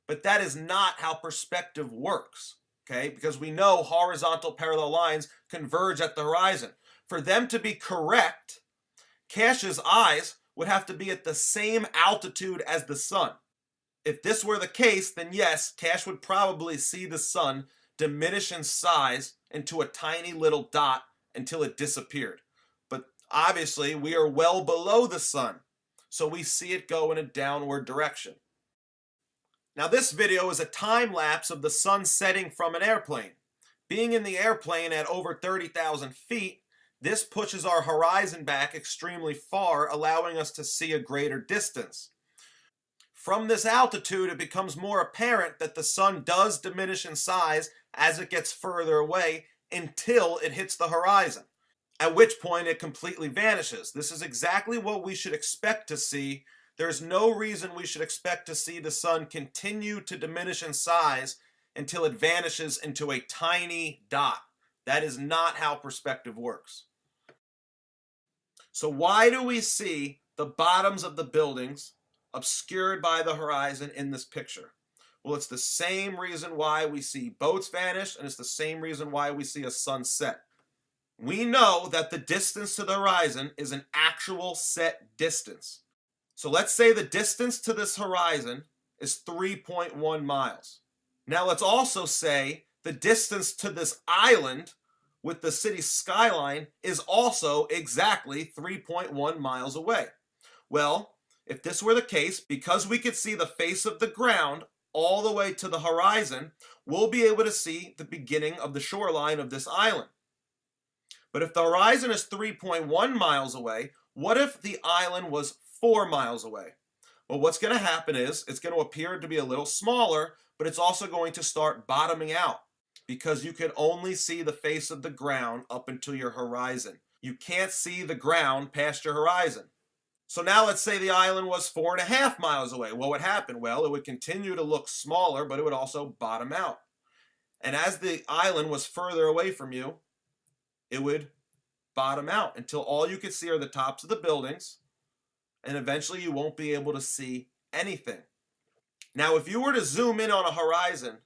But that is not how perspective works, okay? Because we know horizontal parallel lines converge at the horizon. For them to be correct, Cash's eyes would have to be at the same altitude as the sun. If this were the case, then yes, Cash would probably see the sun diminish in size into a tiny little dot until it disappeared. But obviously, we are well below the sun, so we see it go in a downward direction. Now this video is a time lapse of the sun setting from an airplane. Being in the airplane at over 30,000 feet, this pushes our horizon back extremely far, allowing us to see a greater distance. From this altitude, it becomes more apparent that the sun does diminish in size as it gets further away until it hits the horizon, at which point it completely vanishes. This is exactly what we should expect to see. There's no reason we should expect to see the sun continue to diminish in size until it vanishes into a tiny dot. That is not how perspective works. So why do we see the bottoms of the buildings obscured by the horizon in this picture? Well, it's the same reason why we see boats vanish, and it's the same reason why we see a sunset. We know that the distance to the horizon is an actual set distance. So let's say the distance to this horizon is 3.1 miles. Now let's also say the distance to this island with the city skyline is also exactly 3.1 miles away. Well, if this were the case, because we could see the face of the ground all the way to the horizon, we'll be able to see the beginning of the shoreline of this island. But if the horizon is 3.1 miles away, what if the island was 4 miles away? Well, what's going to happen is it's going to appear to be a little smaller, but it's also going to start bottoming out because you can only see the face of the ground up until your horizon. You can't see the ground past your horizon. So now let's say the island was 4.5 miles away. What would happen? Well, it would continue to look smaller, but it would also bottom out. And as the island was further away from you, it would bottom out until all you could see are the tops of the buildings, and eventually you won't be able to see anything. Now, if you were to zoom in on a horizon,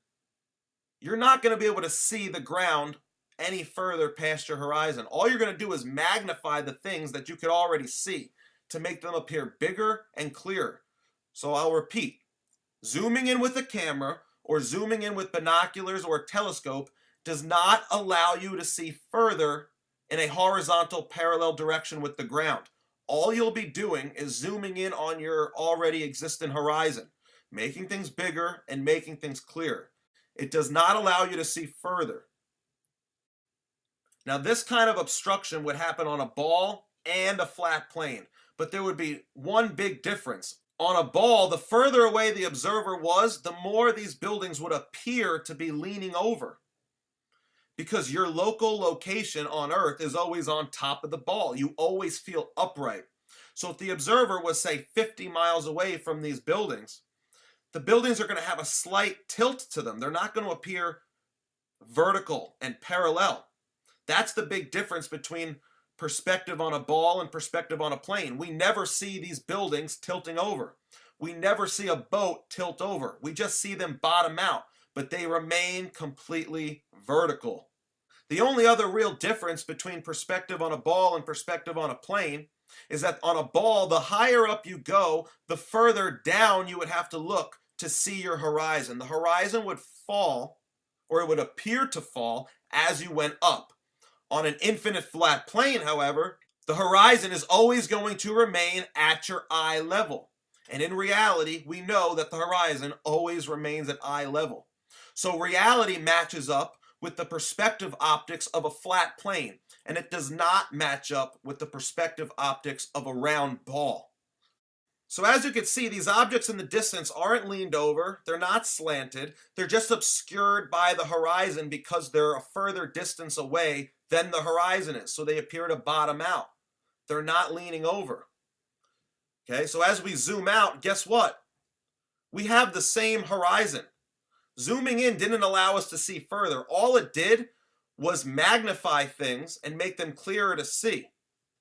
you're not going to be able to see the ground any further past your horizon. All you're going to do is magnify the things that you could already see to make them appear bigger and clearer. So I'll repeat, zooming in with a camera or zooming in with binoculars or a telescope does not allow you to see further in a horizontal parallel direction with the ground. All you'll be doing is zooming in on your already existing horizon, making things bigger and making things clearer. It does not allow you to see further. Now, this kind of obstruction would happen on a ball and a flat plane, but there would be one big difference. On a ball, the further away the observer was, the more these buildings would appear to be leaning over, because your local location on Earth is always on top of the ball. You always feel upright. So if the observer was, say, 50 miles away from these buildings, the buildings are going to have a slight tilt to them. They're not going to appear vertical and parallel. That's the big difference between perspective on a ball and perspective on a plane. We never see these buildings tilting over. We never see a boat tilt over. We just see them bottom out, but they remain completely vertical. The only other real difference between perspective on a ball and perspective on a plane is that on a ball, the higher up you go, the further down you would have to look to see your horizon. The horizon would fall, or it would appear to fall, as you went up. On an infinite flat plane, however, the horizon is always going to remain at your eye level. And in reality, we know that the horizon always remains at eye level. So reality matches up with the perspective optics of a flat plane, and it does not match up with the perspective optics of a round ball. So as you can see, these objects in the distance aren't leaned over, they're not slanted, they're just obscured by the horizon because they're a further distance away than the horizon is, so they appear to bottom out. They're not leaning over. Okay, so as we zoom out, guess what? We have the same horizon. Zooming in didn't allow us to see further. All it did was magnify things and make them clearer to see.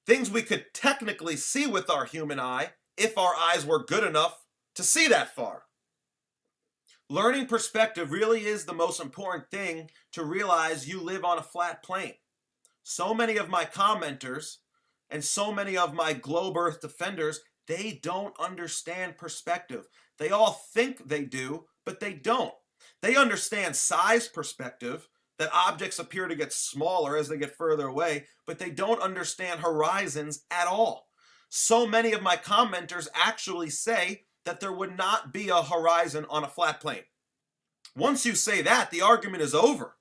Things we could technically see with our human eye if our eyes were good enough to see that far. Learning perspective really is the most important thing to realize you live on a flat plane. So many of my commenters and so many of my globe earth defenders, they don't understand perspective. They all think they do, but they don't. They understand size perspective, that objects appear to get smaller as they get further away, but they don't understand horizons at all. So many of my commenters actually say that there would not be a horizon on a flat plane. Once you say that, the argument is over.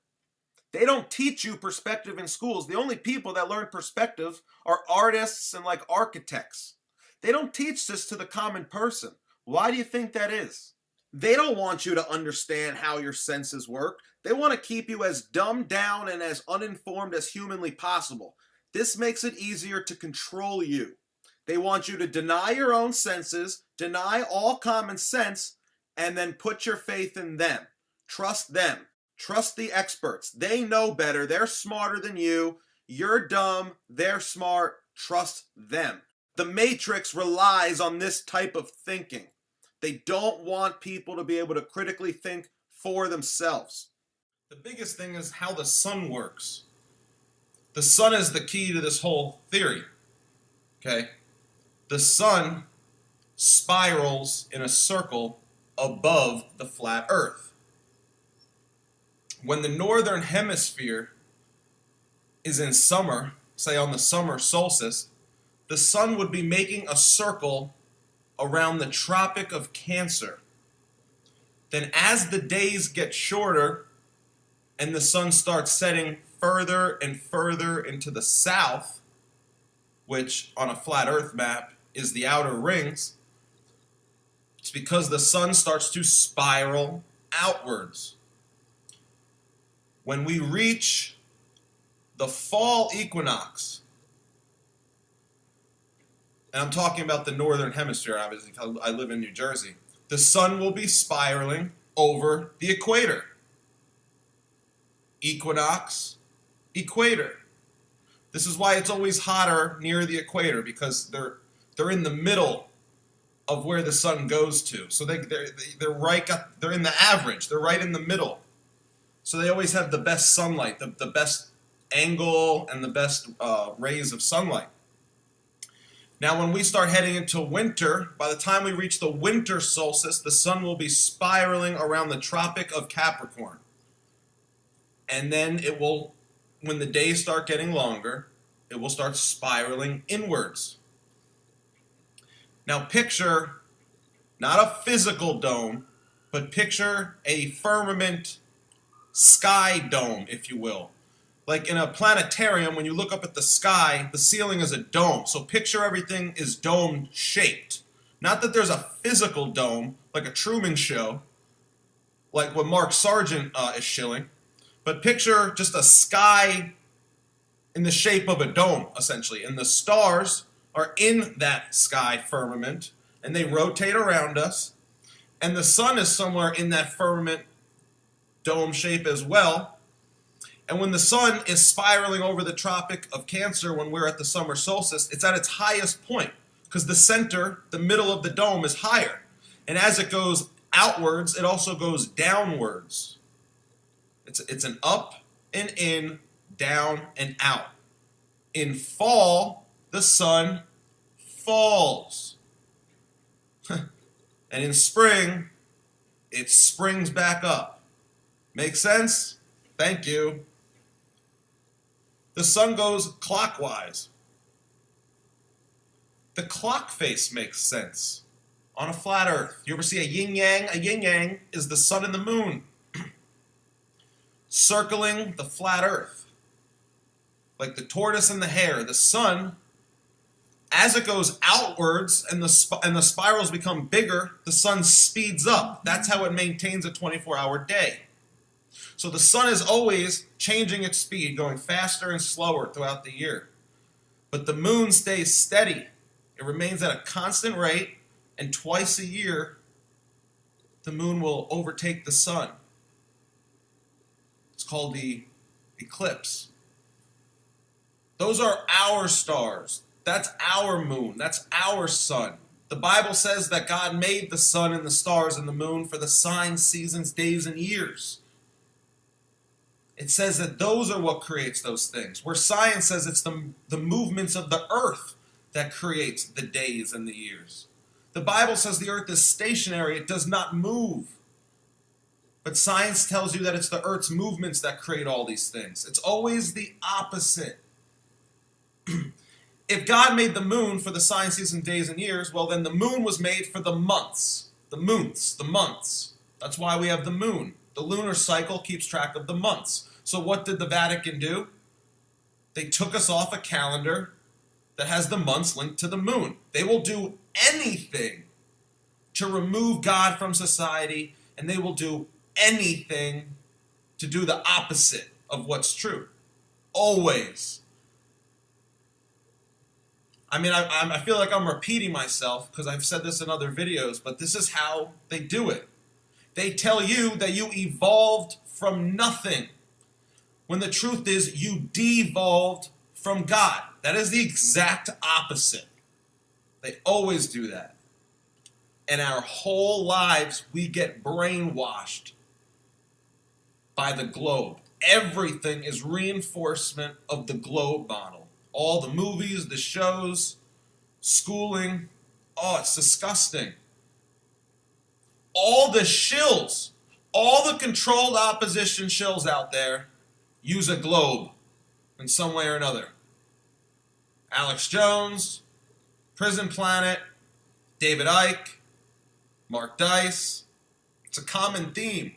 They don't teach you perspective in schools. The only people that learn perspective are artists and like architects. They don't teach this to the common person. Why do you think that is? They don't want you to understand how your senses work. They want to keep you as dumbed down and as uninformed as humanly possible. This makes it easier to control you. They want you to deny your own senses, deny all common sense, and then put your faith in them. Trust them. Trust the experts. They know better. They're smarter than you. You're dumb. They're smart. Trust them. The Matrix relies on this type of thinking. They don't want people to be able to critically think for themselves. The biggest thing is how the sun works. The sun is the key to this whole theory. Okay? The sun spirals in a circle above the flat earth. When the northern hemisphere is in summer, say on the summer solstice, the sun would be making a circle around the Tropic of Cancer. Then as the days get shorter and the sun starts setting further and further into the south, which on a flat earth map is the outer rings, it's because the sun starts to spiral outwards. When we reach the fall equinox, and I'm talking about the northern hemisphere, obviously, because I live in New Jersey, the sun will be spiraling over the equator. Equinox, equator. This is why it's always hotter near the equator, because they're in the middle of where the sun goes to. So they're in the average. They're right in the middle. So they always have the best sunlight, the best angle and the best rays of sunlight. Now when we start heading into winter, by the time we reach the winter solstice, the sun will be spiraling around the Tropic of Capricorn. And then it will, when the days start getting longer, it will start spiraling inwards. Now picture, not a physical dome, but picture a firmament sky dome, if you will. Like in a planetarium, when you look up at the sky, the ceiling is a dome. So picture everything is dome shaped. Not that there's a physical dome, like a Truman Show, like what Mark Sargent is shilling, but picture just a sky in the shape of a dome, essentially. And the stars are in that sky firmament, and they rotate around us. And the sun is somewhere in that firmament dome shape as well. And when the sun is spiraling over the Tropic of Cancer when we're at the summer solstice, it's at its highest point because the center, the middle of the dome, is higher. And as it goes outwards, it also goes downwards. It's an up and in, down and out. In fall, the sun falls. And in spring, it springs back up. Make sense? Thank you. The sun goes clockwise. The clock face makes sense on a flat earth. You ever see a yin-yang? A yin-yang is the sun and the moon circling the flat earth. Like the tortoise and the hare. The sun, as it goes outwards and the spirals become bigger, the sun speeds up. That's how it maintains a 24-hour day. So the sun is always changing its speed, going faster and slower throughout the year. But the moon stays steady. It remains at a constant rate, and twice a year, the moon will overtake the sun. It's called the eclipse. Those are our stars. That's our moon. That's our sun. The Bible says that God made the sun and the stars and the moon for the signs, seasons, days, and years. It says that those are what creates those things. Where science says it's the movements of the earth that creates the days and the years. The Bible says the earth is stationary, it does not move. But science tells you that it's the earth's movements that create all these things. It's always the opposite. If God made the moon for the sign, seasons, days, and years, well then the moon was made for the months. The months. That's why we have the moon. The lunar cycle keeps track of the months. So what did the Vatican do? They took us off a calendar that has the months linked to the moon. They will do anything to remove God from society, and they will do anything to do the opposite of what's true. Always. I mean, I feel like I'm repeating myself because I've said this in other videos, but this is how they do it. They tell you that you evolved from nothing, when the truth is you devolved from God. That is the exact opposite. They always do that. And our whole lives, we get brainwashed by the globe. Everything is reinforcement of the globe model. All the movies, the shows, schooling. Oh, it's disgusting. All the shills, all the controlled opposition shills out there use a globe in some way or another. Alex Jones, Prison Planet, David Icke, Mark Dice. It's a common theme.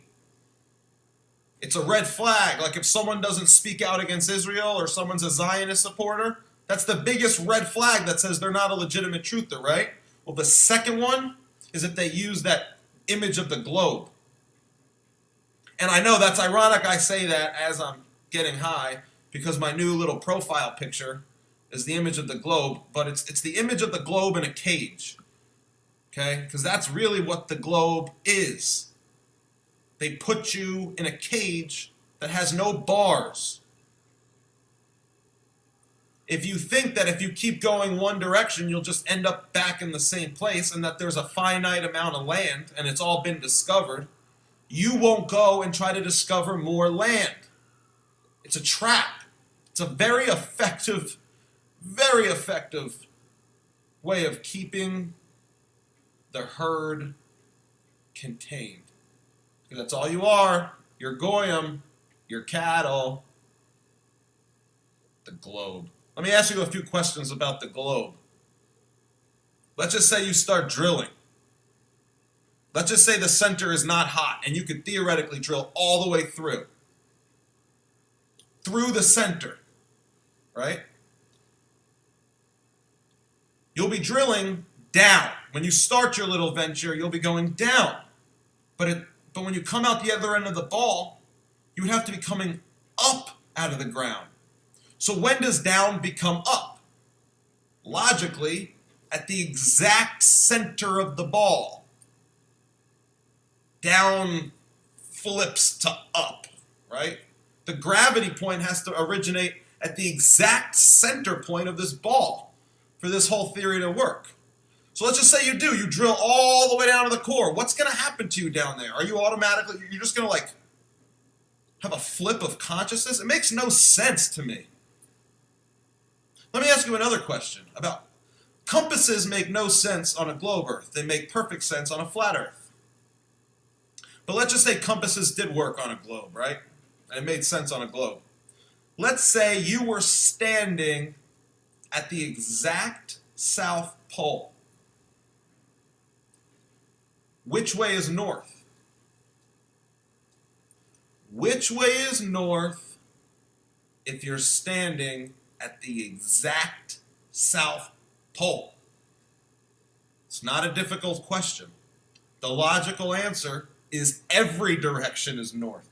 It's a red flag. Like if someone doesn't speak out against Israel or someone's a Zionist supporter, that's the biggest red flag that says they're not a legitimate truther, right? Well, the second one is if they use that image of the globe. And I know that's ironic I say that as I'm getting high, because my new little profile picture is the image of the globe, but it's the image of the globe in a cage. Okay? Because that's really what the globe is. They put you in a cage that has no bars. If you think that if you keep going one direction, you'll just end up back in the same place and that there's a finite amount of land and it's all been discovered, you won't go and try to discover more land. It's a trap. It's a very effective way of keeping the herd contained. Because that's all you are. You're goyim. You're cattle. The globe. Let me ask you a few questions about the globe. Let's just say you start drilling. Let's just say the center is not hot and you could theoretically drill all the way through. Through the center, right? You'll be drilling down. When you start your little venture, you'll be going down. But when you come out the other end of the ball, you would have to be coming up out of the ground. So when does down become up? Logically, at the exact center of the ball. Down flips to up, right? The gravity point has to originate at the exact center point of this ball for this whole theory to work. So let's just say you do. You drill all the way down to the core. What's going to happen to you down there? Are you automatically, you're just going to like have a flip of consciousness? It makes no sense to me. Let me ask you another question about compasses. Make no sense on a globe Earth. They make perfect sense on a flat Earth. But let's just say compasses did work on a globe, right? And it made sense on a globe. Let's say you were standing at the exact South Pole. Which way is north? Which way is north if you're standing at the exact South Pole? It's not a difficult question. The logical answer is every direction is north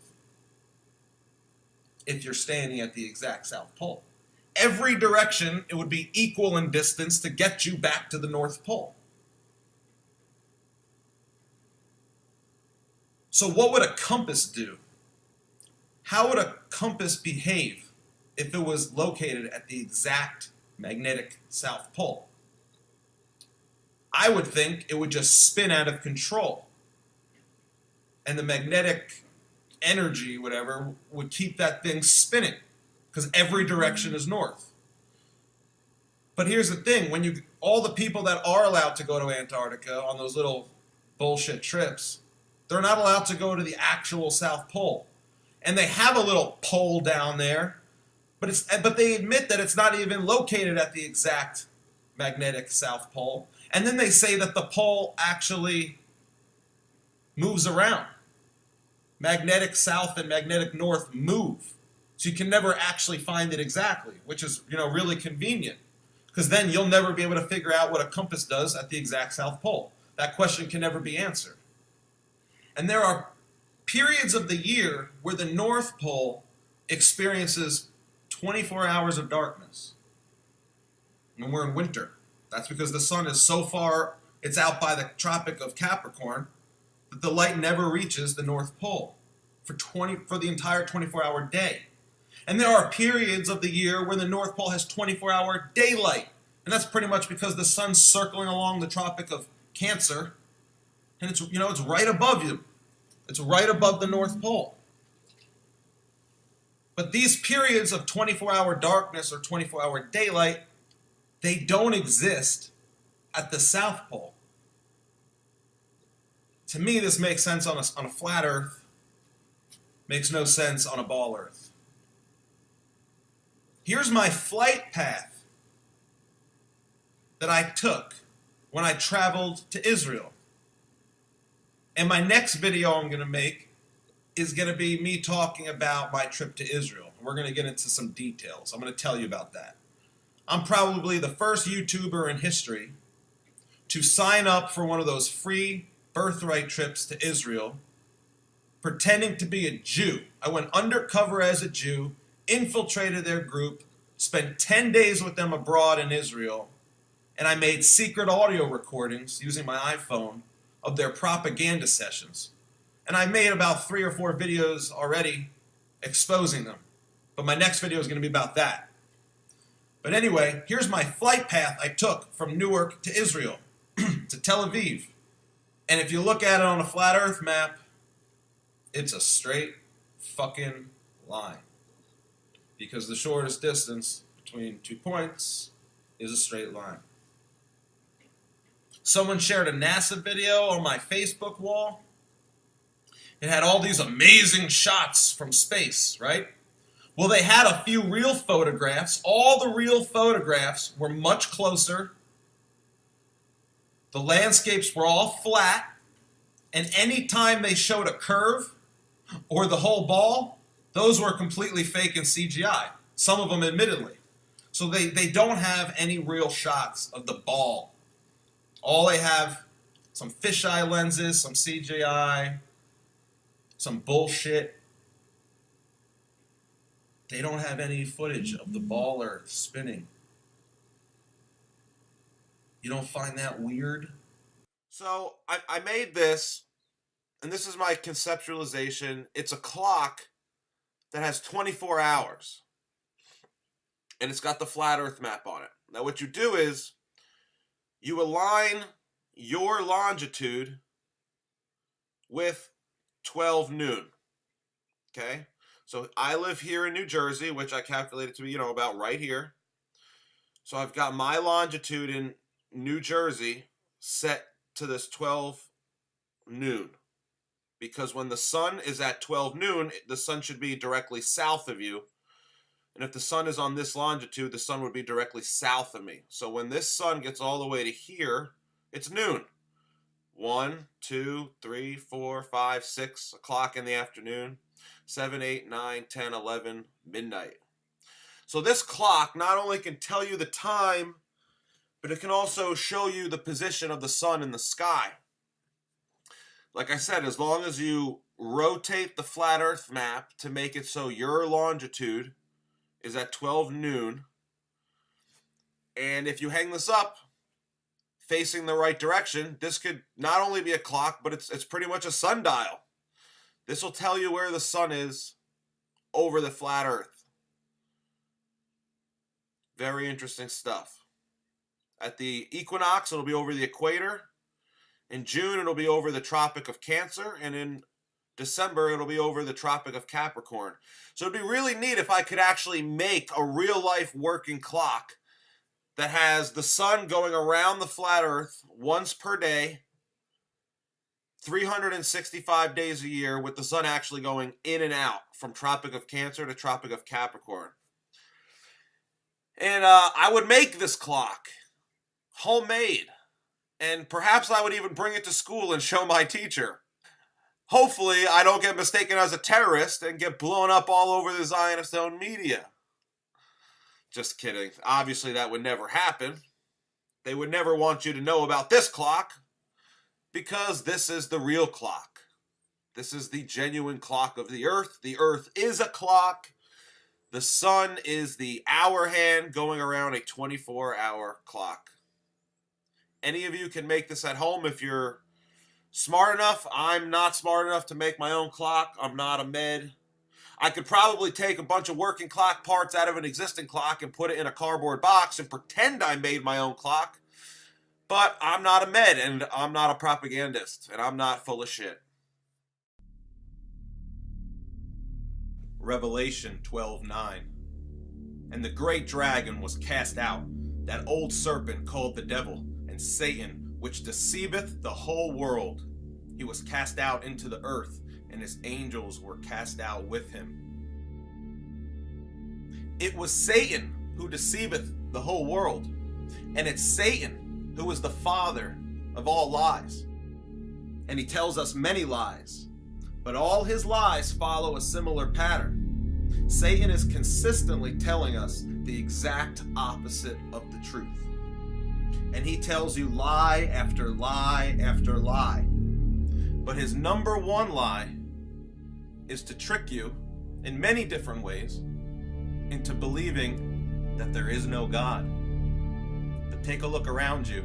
if you're standing at the exact South Pole. Every direction, it would be equal in distance to get you back to the North Pole. So what would a compass do? How would a compass behave if it was located at the exact magnetic South Pole? I would think it would just spin out of control. And the magnetic energy, whatever, would keep that thing spinning because every direction is north. But here's the thing, all the people that are allowed to go to Antarctica on those little bullshit trips, they're not allowed to go to the actual South Pole. And they have a little pole down there, but they admit that it's not even located at the exact magnetic South Pole. And then they say that the pole actually moves around. Magnetic South and magnetic North move. So you can never actually find it exactly, which is, really convenient. Because then you'll never be able to figure out what a compass does at the exact South Pole. That question can never be answered. And there are periods of the year where the North Pole experiences 24 hours of darkness. When we're in winter. That's because the sun is so far, it's out by the Tropic of Capricorn, that the light never reaches the North Pole for the entire 24-hour day. And there are periods of the year where the North Pole has 24-hour daylight. And that's pretty much because the sun's circling along the Tropic of Cancer. And it's right above you. It's right above the North Pole. But these periods of 24-hour darkness or 24-hour daylight, they don't exist at the South Pole. To me, this makes sense on a flat Earth. Makes no sense on a ball Earth. Here's my flight path that I took when I traveled to Israel. And my next video I'm going to make is going to be me talking about my trip to Israel. We're going to get into some details. I'm going to tell you about that. I'm probably the first YouTuber in history to sign up for one of those free birthright trips to Israel, pretending to be a Jew. I went undercover as a Jew, infiltrated their group, spent 10 days with them abroad in Israel, and I made secret audio recordings using my iPhone of their propaganda sessions. And I made about 3 or 4 videos already exposing them. But my next video is going to be about that. But anyway, here's my flight path I took from Newark to Israel, to Tel Aviv. And if you look at it on a flat Earth map, it's a straight fucking line. Because the shortest distance between 2 points is a straight line. Someone shared a NASA video on my Facebook wall. It had all these amazing shots from space, right? Well, they had a few real photographs. All the real photographs were much closer. The landscapes were all flat. And any time they showed a curve or the whole ball, those were completely fake and CGI. Some of them admittedly. So they don't have any real shots of the ball. All they have, some fisheye lenses, some CGI, some bullshit. They don't have any footage of the ball Earth spinning. You don't find that weird? So I made this, and this is my conceptualization. It's a clock that has 24 hours. And it's got the flat Earth map on it. Now what you do is, you align your longitude with 12 noon. Okay? So I live here in New Jersey, which I calculated to be, about right here. So I've got my longitude in New Jersey set to this 12 noon. Because when the sun is at 12 noon, the sun should be directly south of you. And if the sun is on this longitude, the sun would be directly south of me. So when this sun gets all the way to here, it's noon. 1, 2, 3, 4, 5, 6 o'clock in the afternoon. 7, 8, 9, 10, 11, midnight. So this clock not only can tell you the time, but it can also show you the position of the sun in the sky. Like I said, as long as you rotate the flat Earth map to make it so your longitude is at 12 noon, and if you hang this up facing the right direction, this could not only be a clock, but it's pretty much a sundial. This will tell you where the sun is over the flat Earth. Very interesting stuff. At the equinox, it'll be over the equator. In June, it'll be over the Tropic of Cancer. And in December, it'll be over the Tropic of Capricorn. So it'd be really neat if I could actually make a real-life working clock that has the sun going around the flat earth once per day, 365 days a year, with the sun actually going in and out from Tropic of Cancer to Tropic of Capricorn. And I would make this clock homemade, and perhaps I would even bring it to school and show my teacher. Hopefully, I don't get mistaken as a terrorist and get blown up all over the Zionist-owned media. Just kidding. Obviously, that would never happen. They would never want you to know about this clock, because this is the real clock. This is the genuine clock of the earth. The earth is a clock. The sun is the hour hand going around a 24-hour clock. Any of you can make this at home if you're smart enough. I'm not smart enough to make my own clock. I'm not a med. I could probably take a bunch of working clock parts out of an existing clock and put it in a cardboard box and pretend I made my own clock. But I'm not a med, and I'm not a propagandist, and I'm not full of shit. Revelation 12:9. And the great dragon was cast out, that old serpent called the devil, and Satan, which deceiveth the whole world. He was cast out into the earth, and his angels were cast out with him. It was Satan who deceiveth the whole world, and it's Satan who is the father of all lies. And he tells us many lies, but all his lies follow a similar pattern. Satan is consistently telling us the exact opposite of the truth. And he tells you lie after lie after lie. But his number one lie is to trick you in many different ways into believing that there is no God. But take a look around you.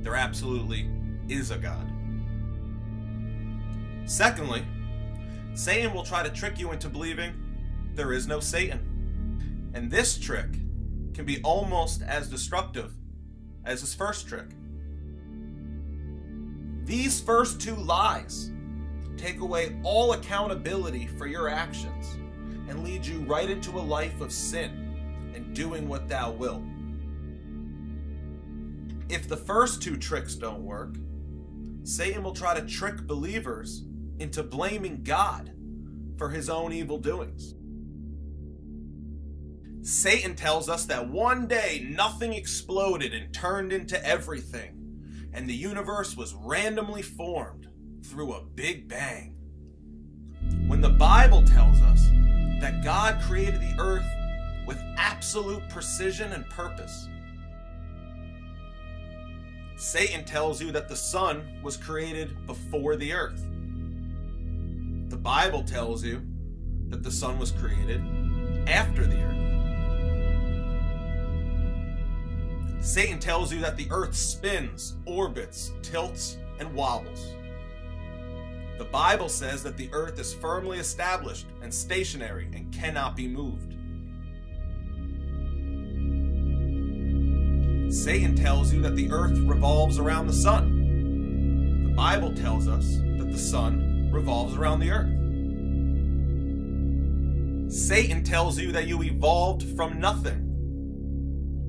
There absolutely is a God. Secondly, Satan will try to trick you into believing there is no Satan. And this trick can be almost as destructive as his first trick. These first two lies take away all accountability for your actions and lead you right into a life of sin and doing what thou wilt. If the first two tricks don't work, Satan will try to trick believers into blaming God for his own evil doings. Satan tells us that one day nothing exploded and turned into everything, and the universe was randomly formed through a big bang. When the Bible tells us that God created the earth with absolute precision and purpose, Satan tells you that the sun was created before the earth. The Bible tells you that the sun was created after the earth. Satan tells you that the earth spins, orbits, tilts, and wobbles. The Bible says that the earth is firmly established and stationary and cannot be moved. Satan tells you that the earth revolves around the sun. The Bible tells us that the sun revolves around the earth. Satan tells you that you evolved from nothing,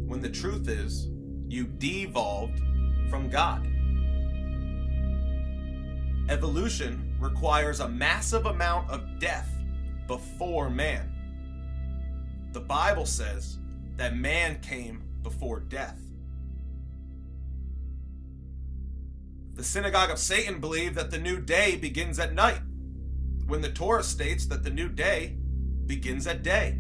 when the truth is, you devolved from God. Evolution requires a massive amount of death before man. The Bible says that man came before death. The synagogue of Satan believed that the new day begins at night, when the Torah states that the new day begins at day.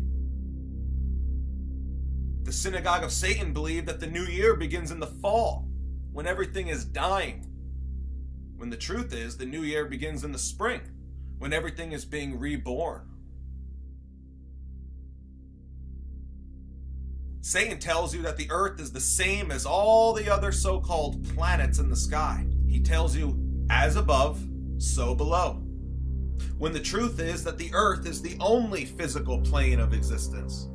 The synagogue of Satan believed that the new year begins in the fall, when everything is dying. When the truth is, the new year begins in the spring, when everything is being reborn. Satan tells you that the earth is the same as all the other so-called planets in the sky. He tells you, as above, so below. When the truth is that the earth is the only physical plane of existence,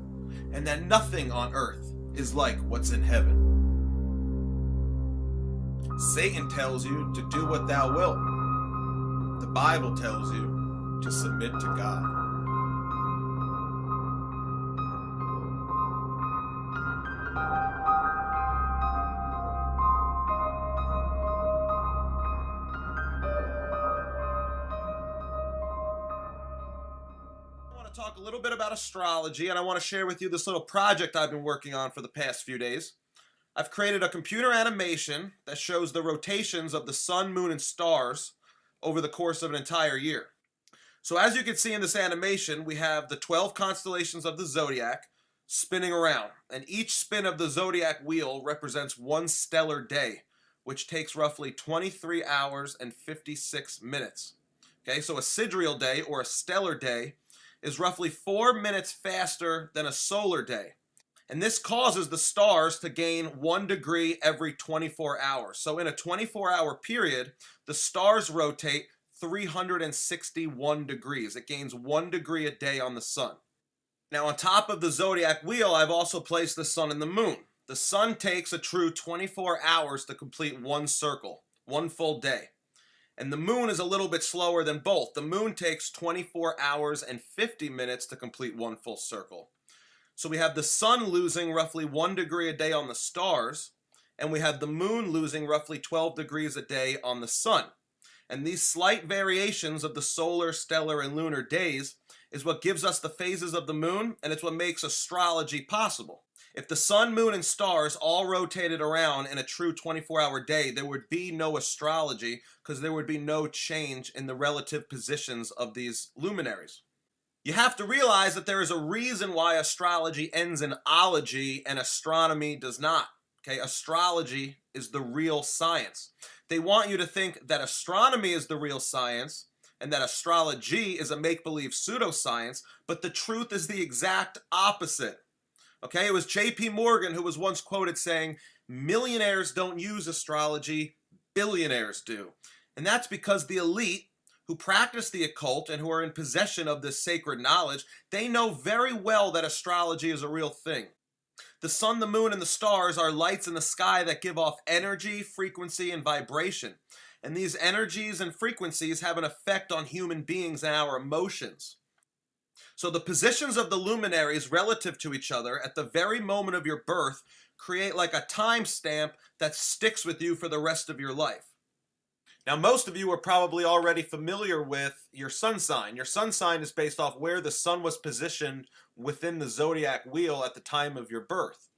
and that nothing on earth is like what's in heaven. Satan tells you to do what thou wilt. The Bible tells you to submit to God. to talk a little bit about astrology, and I want to share with you this little project I've been working on for the past few days. I've created a computer animation that shows the rotations of the sun, moon, and stars over the course of an entire year. So as you can see in this animation, we have the 12 constellations of the zodiac spinning around, and each spin of the zodiac wheel represents one stellar day, which takes roughly 23 hours and 56 minutes. Okay, so a sidereal day, or a stellar day, is roughly 4 minutes faster than a solar day. And this causes the stars to gain 1 degree every 24 hours. So in a 24-hour period, the stars rotate 361 degrees. It gains 1 degree a day on the sun. Now on top of the zodiac wheel, I've also placed the sun and the moon. The sun takes a true 24 hours to complete one circle, one full day. And the moon is a little bit slower than both. The moon takes 24 hours and 50 minutes to complete one full circle. So we have the sun losing roughly 1 degree a day on the stars, and we have the moon losing roughly 12 degrees a day on the sun. And these slight variations of the solar, stellar, and lunar days is what gives us the phases of the moon, and it's what makes astrology possible. If the sun, moon, and stars all rotated around in a true 24-hour day, there would be no astrology because there would be no change in the relative positions of these luminaries. You have to realize that there is a reason why astrology ends in ology and astronomy does not. Okay, astrology is the real science. They want you to think that astronomy is the real science and that astrology is a make-believe pseudoscience, but the truth is the exact opposite. Okay, it was J.P. Morgan who was once quoted saying, "Millionaires don't use astrology, billionaires do." And that's because the elite who practice the occult and who are in possession of this sacred knowledge, they know very well that astrology is a real thing. The sun, the moon, and the stars are lights in the sky that give off energy, frequency, and vibration. And these energies and frequencies have an effect on human beings and our emotions. So the positions of the luminaries relative to each other at the very moment of your birth create like a timestamp that sticks with you for the rest of your life. Now, most of you are probably already familiar with your sun sign. Your sun sign is based off where the sun was positioned within the zodiac wheel at the time of your birth.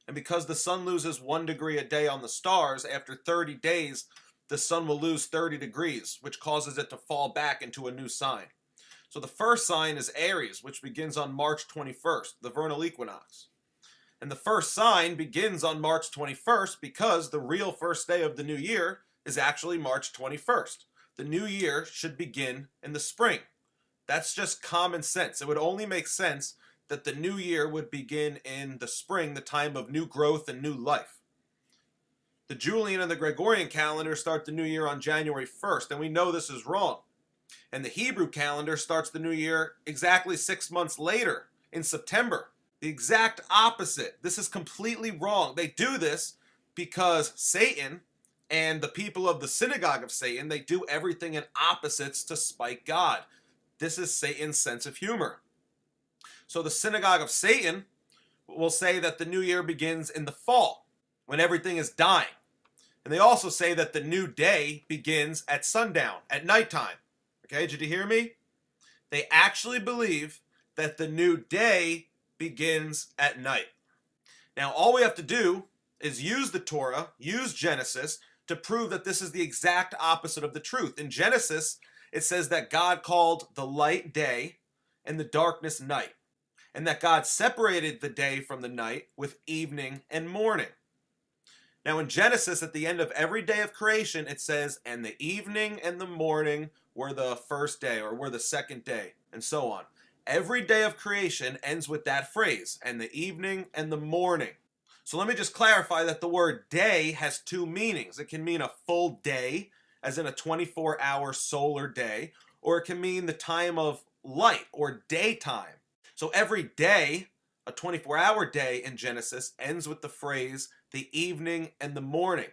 And because the sun loses 1 degree a day on the stars, after 30 days, the sun will lose 30 degrees, which causes it to fall back into a new sign. So the first sign is Aries, which begins on March 21st, the vernal equinox. And the first sign begins on March 21st because the real first day of the new year is actually March 21st. The new year should begin in the spring. That's just common sense. It would only make sense that the new year would begin in the spring, the time of new growth and new life. The Julian and the Gregorian calendar start the new year on January 1st, and we know this is wrong. And the Hebrew calendar starts the new year exactly 6 months later, in September. The exact opposite. This is completely wrong. They do this because Satan and the people of the synagogue of Satan, they do everything in opposites to spite God. This is Satan's sense of humor. So the synagogue of Satan will say that the new year begins in the fall, when everything is dying. And they also say that the new day begins at sundown, at nighttime. Okay, did you hear me? They actually believe that the new day begins at night. Now, all we have to do is use the Torah, use Genesis, to prove that this is the exact opposite of the truth. In Genesis, it says that God called the light day and the darkness night, and that God separated the day from the night with evening and morning. Now in Genesis, at the end of every day of creation, it says, and the evening and the morning were the first day, or were the second day, and so on. Every day of creation ends with that phrase, and the evening and the morning. So let me just clarify that the word day has two meanings. It can mean a full day, as in a 24-hour solar day, or it can mean the time of light, or daytime. So every day, a 24-hour day in Genesis, ends with the phrase, the evening and the morning.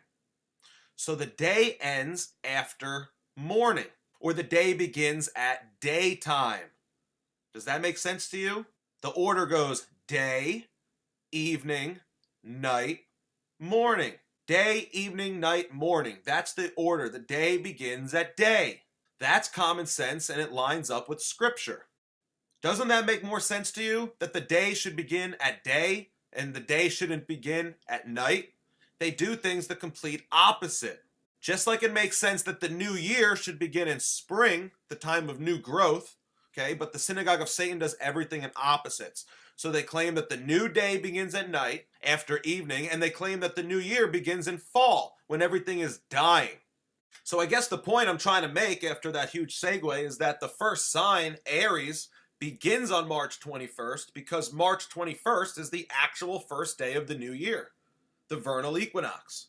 So the day ends after morning, or the day begins at daytime. Does that make sense to you? The order goes day, evening, night, morning. Day, evening, night, morning. That's the order. The day begins at day. That's common sense, and it lines up with Scripture. Doesn't that make more sense to you? That the day should begin at day and the day shouldn't begin at night? They do things the complete opposite. Just like it makes sense that the new year should begin in spring, the time of new growth, okay? But the synagogue of Satan does everything in opposites. So they claim that the new day begins at night, after evening, and they claim that the new year begins in fall, when everything is dying. So I guess the point I'm trying to make after that huge segue is that the first sign, Aries, begins on March 21st because March 21st is the actual first day of the new year, the vernal equinox.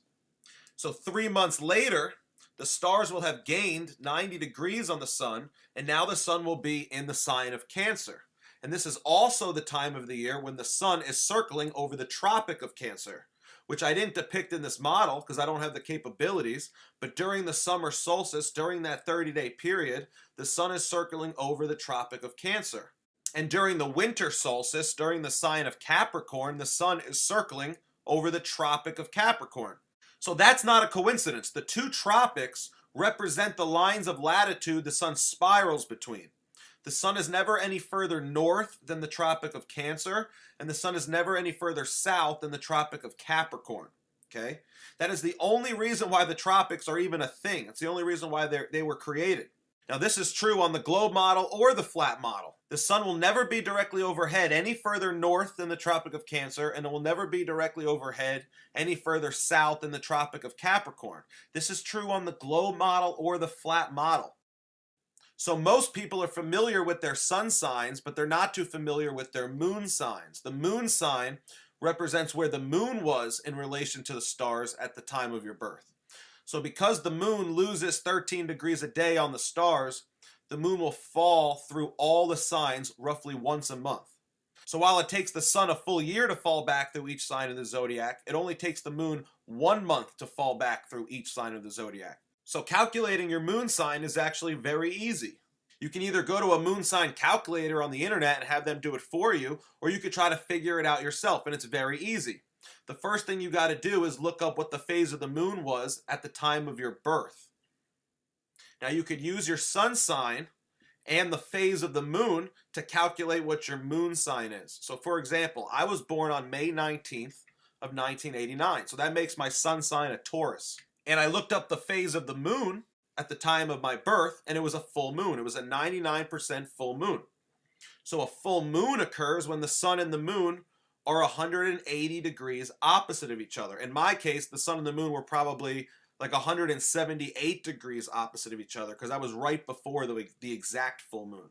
So 3 months later, the stars will have gained 90 degrees on the sun, and now the sun will be in the sign of Cancer. And this is also the time of the year when the sun is circling over the Tropic of Cancer, which I didn't depict in this model because I don't have the capabilities, but during the summer solstice, during that 30-day period, the sun is circling over the Tropic of Cancer. And during the winter solstice, during the sign of Capricorn, the sun is circling over the Tropic of Capricorn. So that's not a coincidence. The two tropics represent the lines of latitude the sun spirals between. The sun is never any further north than the Tropic of Cancer, and the sun is never any further south than the Tropic of Capricorn. Okay? That is the only reason why the tropics are even a thing. It's the only reason why they were created. Now, this is true on the globe model or the flat model. The sun will never be directly overhead any further north than the Tropic of Cancer, and it will never be directly overhead any further south than the Tropic of Capricorn. This is true on the globe model or the flat model. So most people are familiar with their sun signs, but they're not too familiar with their moon signs. The moon sign represents where the moon was in relation to the stars at the time of your birth. So because the moon loses 13 degrees a day on the stars, the moon will fall through all the signs roughly once a month. So while it takes the sun a full year to fall back through each sign of the zodiac, it only takes the moon 1 month to fall back through each sign of the zodiac. So calculating your moon sign is actually very easy. You can either go to a moon sign calculator on the internet and have them do it for you, or you could try to figure it out yourself, and it's very easy. The first thing you got to do is look up what the phase of the moon was at the time of your birth. Now you could use your sun sign and the phase of the moon to calculate what your moon sign is. So for example, I was born on May 19th of 1989. So that makes my sun sign a Taurus. And I looked up the phase of the moon at the time of my birth, and it was a full moon. It was a 99% full moon. So a full moon occurs when the sun and the moon are 180 degrees opposite of each other. In my case, the sun and the moon were probably like 178 degrees opposite of each other because I was right before the exact full moon.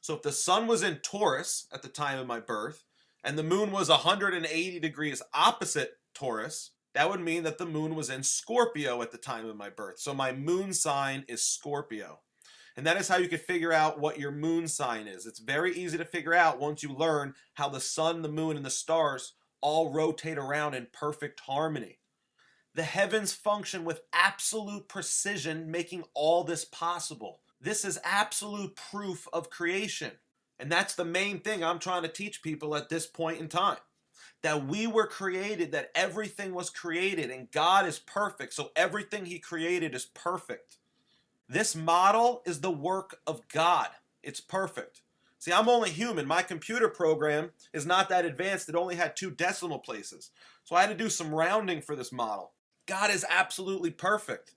So if the sun was in Taurus at the time of my birth and the moon was 180 degrees opposite Taurus, that would mean that the moon was in Scorpio at the time of my birth. So my moon sign is Scorpio. And that is how you can figure out what your moon sign is. It's very easy to figure out once you learn how the sun, the moon, and the stars all rotate around in perfect harmony. The heavens function with absolute precision, making all this possible. This is absolute proof of creation. And that's the main thing I'm trying to teach people at this point in time. That we were created, that everything was created, and God is perfect, so everything He created is perfect. This model is the work of God. It's perfect. See, I'm only human. My computer program is not that advanced. It only had 2 decimal places. So I had to do some rounding for this model. God is absolutely perfect.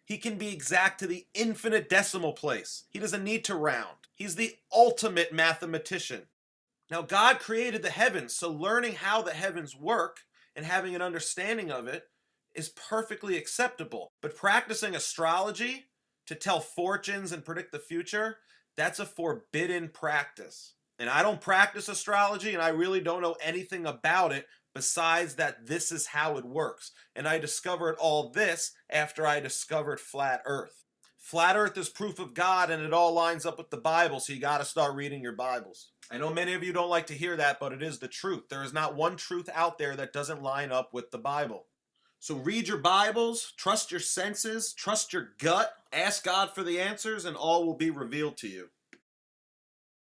He can be exact to the infinite decimal place. He doesn't need to round. He's the ultimate mathematician. Now, God created the heavens, so learning how the heavens work and having an understanding of it is perfectly acceptable. But practicing astrology to tell fortunes and predict the future, that's a forbidden practice. And I don't practice astrology, and I really don't know anything about it besides that this is how it works. And I discovered all this after I discovered flat Earth. Flat Earth is proof of God, and it all lines up with the Bible, so you got to start reading your Bibles. I know many of you don't like to hear that, but it is the truth. There is not one truth out there that doesn't line up with the Bible. So read your Bibles, trust your senses, trust your gut, ask God for the answers, and all will be revealed to you.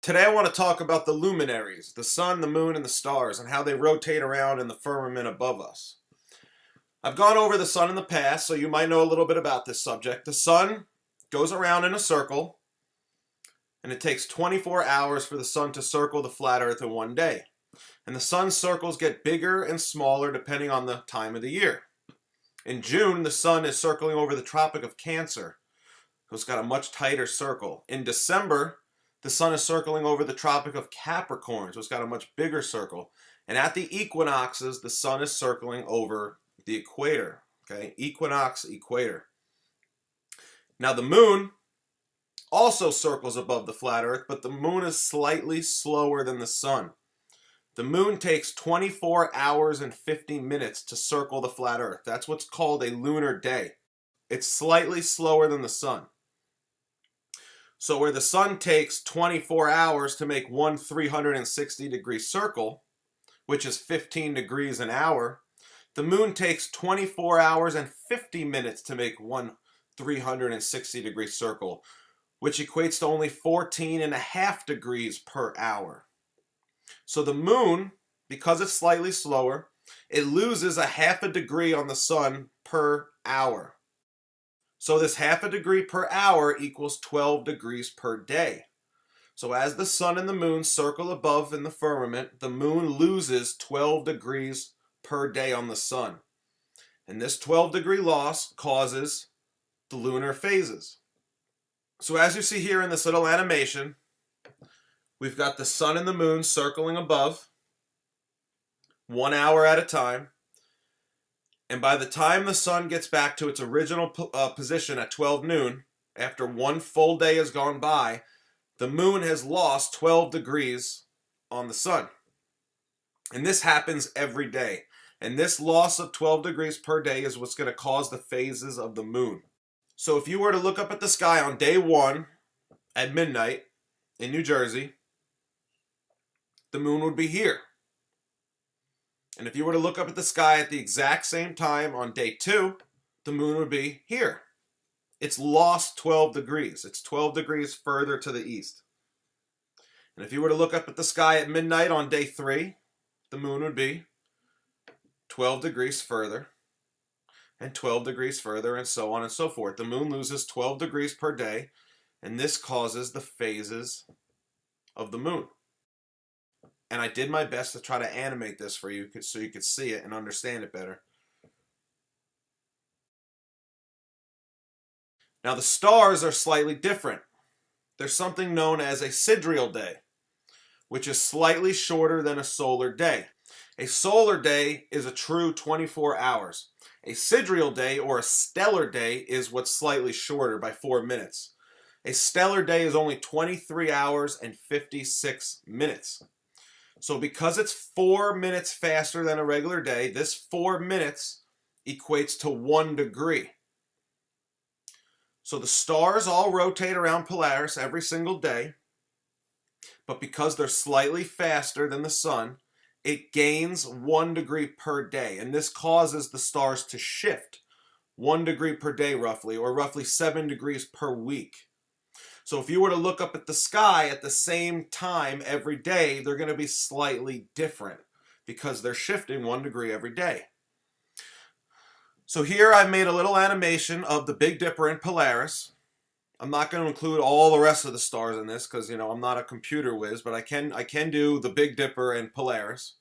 Today I want to talk about the luminaries, the sun, the moon, and the stars, and how they rotate around in the firmament above us. I've gone over the sun in the past, so you might know a little bit about this subject. The sun goes around in a circle, And it takes 24 hours for the sun to circle the flat earth in one day. And the sun's circles get bigger and smaller depending on the time of the year. In June, the sun is circling over the Tropic of Cancer, so it's got a much tighter circle. In December, the sun is circling over the Tropic of Capricorn, so it's got a much bigger circle. And at the equinoxes, the sun is circling over the equator. Okay, equinox, equator. Now the moon also circles above the flat earth, but the moon is slightly slower than the sun. The moon takes 24 hours and 50 minutes to circle the flat earth. That's what's called a lunar day. It's slightly slower than the sun. So where the sun takes 24 hours to make one 360-degree circle, which is 15 degrees an hour, the moon takes 24 hours and 50 minutes to make one 360-degree circle, which equates to only 14.5 degrees per hour. So the moon, because it's slightly slower, it loses a half a degree on the sun per hour. So this half a degree per hour equals 12 degrees per day. So as the sun and the moon circle above in the firmament, the moon loses 12 degrees per day on the sun. And this 12-degree loss causes the lunar phases. So as you see here in this little animation, we've got the sun and the moon circling above, 1 hour at a time. And by the time the sun gets back to its original position at 12 noon, after one full day has gone by, the moon has lost 12 degrees on the sun. And this happens every day. And this loss of 12 degrees per day is what's going to cause the phases of the moon. So if you were to look up at the sky on day 1 at midnight in New Jersey, the moon would be here. And if you were to look up at the sky at the exact same time on day 2, the moon would be here. It's lost 12 degrees. It's 12 degrees further to the east. And if you were to look up at the sky at midnight on day 3, the moon would be 12 degrees further, and 12 degrees further, and so on and so forth. The moon loses 12 degrees per day, and this causes the phases of the moon. And I did my best to try to animate this for you so you could see it and understand it better. Now the stars are slightly different. There's something known as a sidereal day, which is slightly shorter than a solar day. A solar day is a true 24 hours. A sidereal day or a stellar day is what's slightly shorter by 4 minutes. A stellar day is only 23 hours and 56 minutes. So because it's 4 minutes faster than a regular day, this 4 minutes equates to 1 degree. So the stars all rotate around Polaris every single day, but because they're slightly faster than the sun, it gains 1 degree per day, and this causes the stars to shift 1 degree per day roughly, or roughly 7 degrees per week. So if you were to look up at the sky at the same time every day, they're going to be slightly different because they're shifting 1 degree every day. So here I've made a little animation of the Big Dipper and Polaris. I'm not going to include all the rest of the stars in this because, I'm not a computer whiz, but I can do the Big Dipper and Polaris.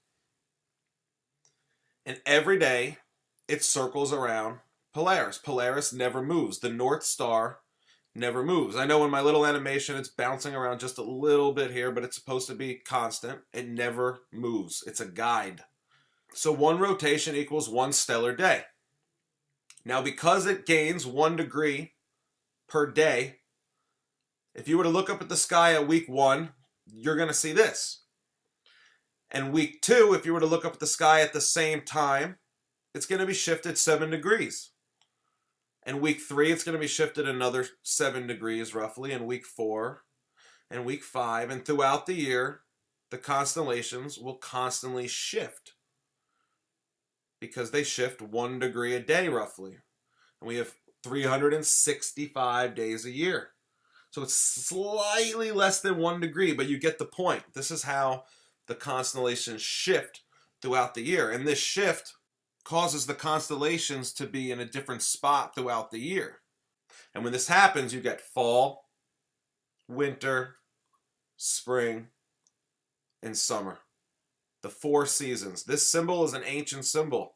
And every day it circles around Polaris. Polaris never moves. The North Star never moves. I know in my little animation it's bouncing around just a little bit here, but it's supposed to be constant. It never moves. It's a guide. So 1 rotation equals 1 stellar day. Now because it gains 1 degree per day, if you were to look up at the sky at week 1, you're going to see this. And week 2, if you were to look up at the sky at the same time, it's going to be shifted 7 degrees. And week 3, it's going to be shifted another 7 degrees roughly, and week 4, and week 5. And throughout the year, the constellations will constantly shift because they shift 1 degree a day roughly. And we have 365 days a year. So it's slightly less than 1 degree, but you get the point. This is how the constellations shift throughout the year. And this shift causes the constellations to be in a different spot throughout the year. And when this happens, you get fall, winter, spring, and summer. The 4 seasons. This symbol is an ancient symbol.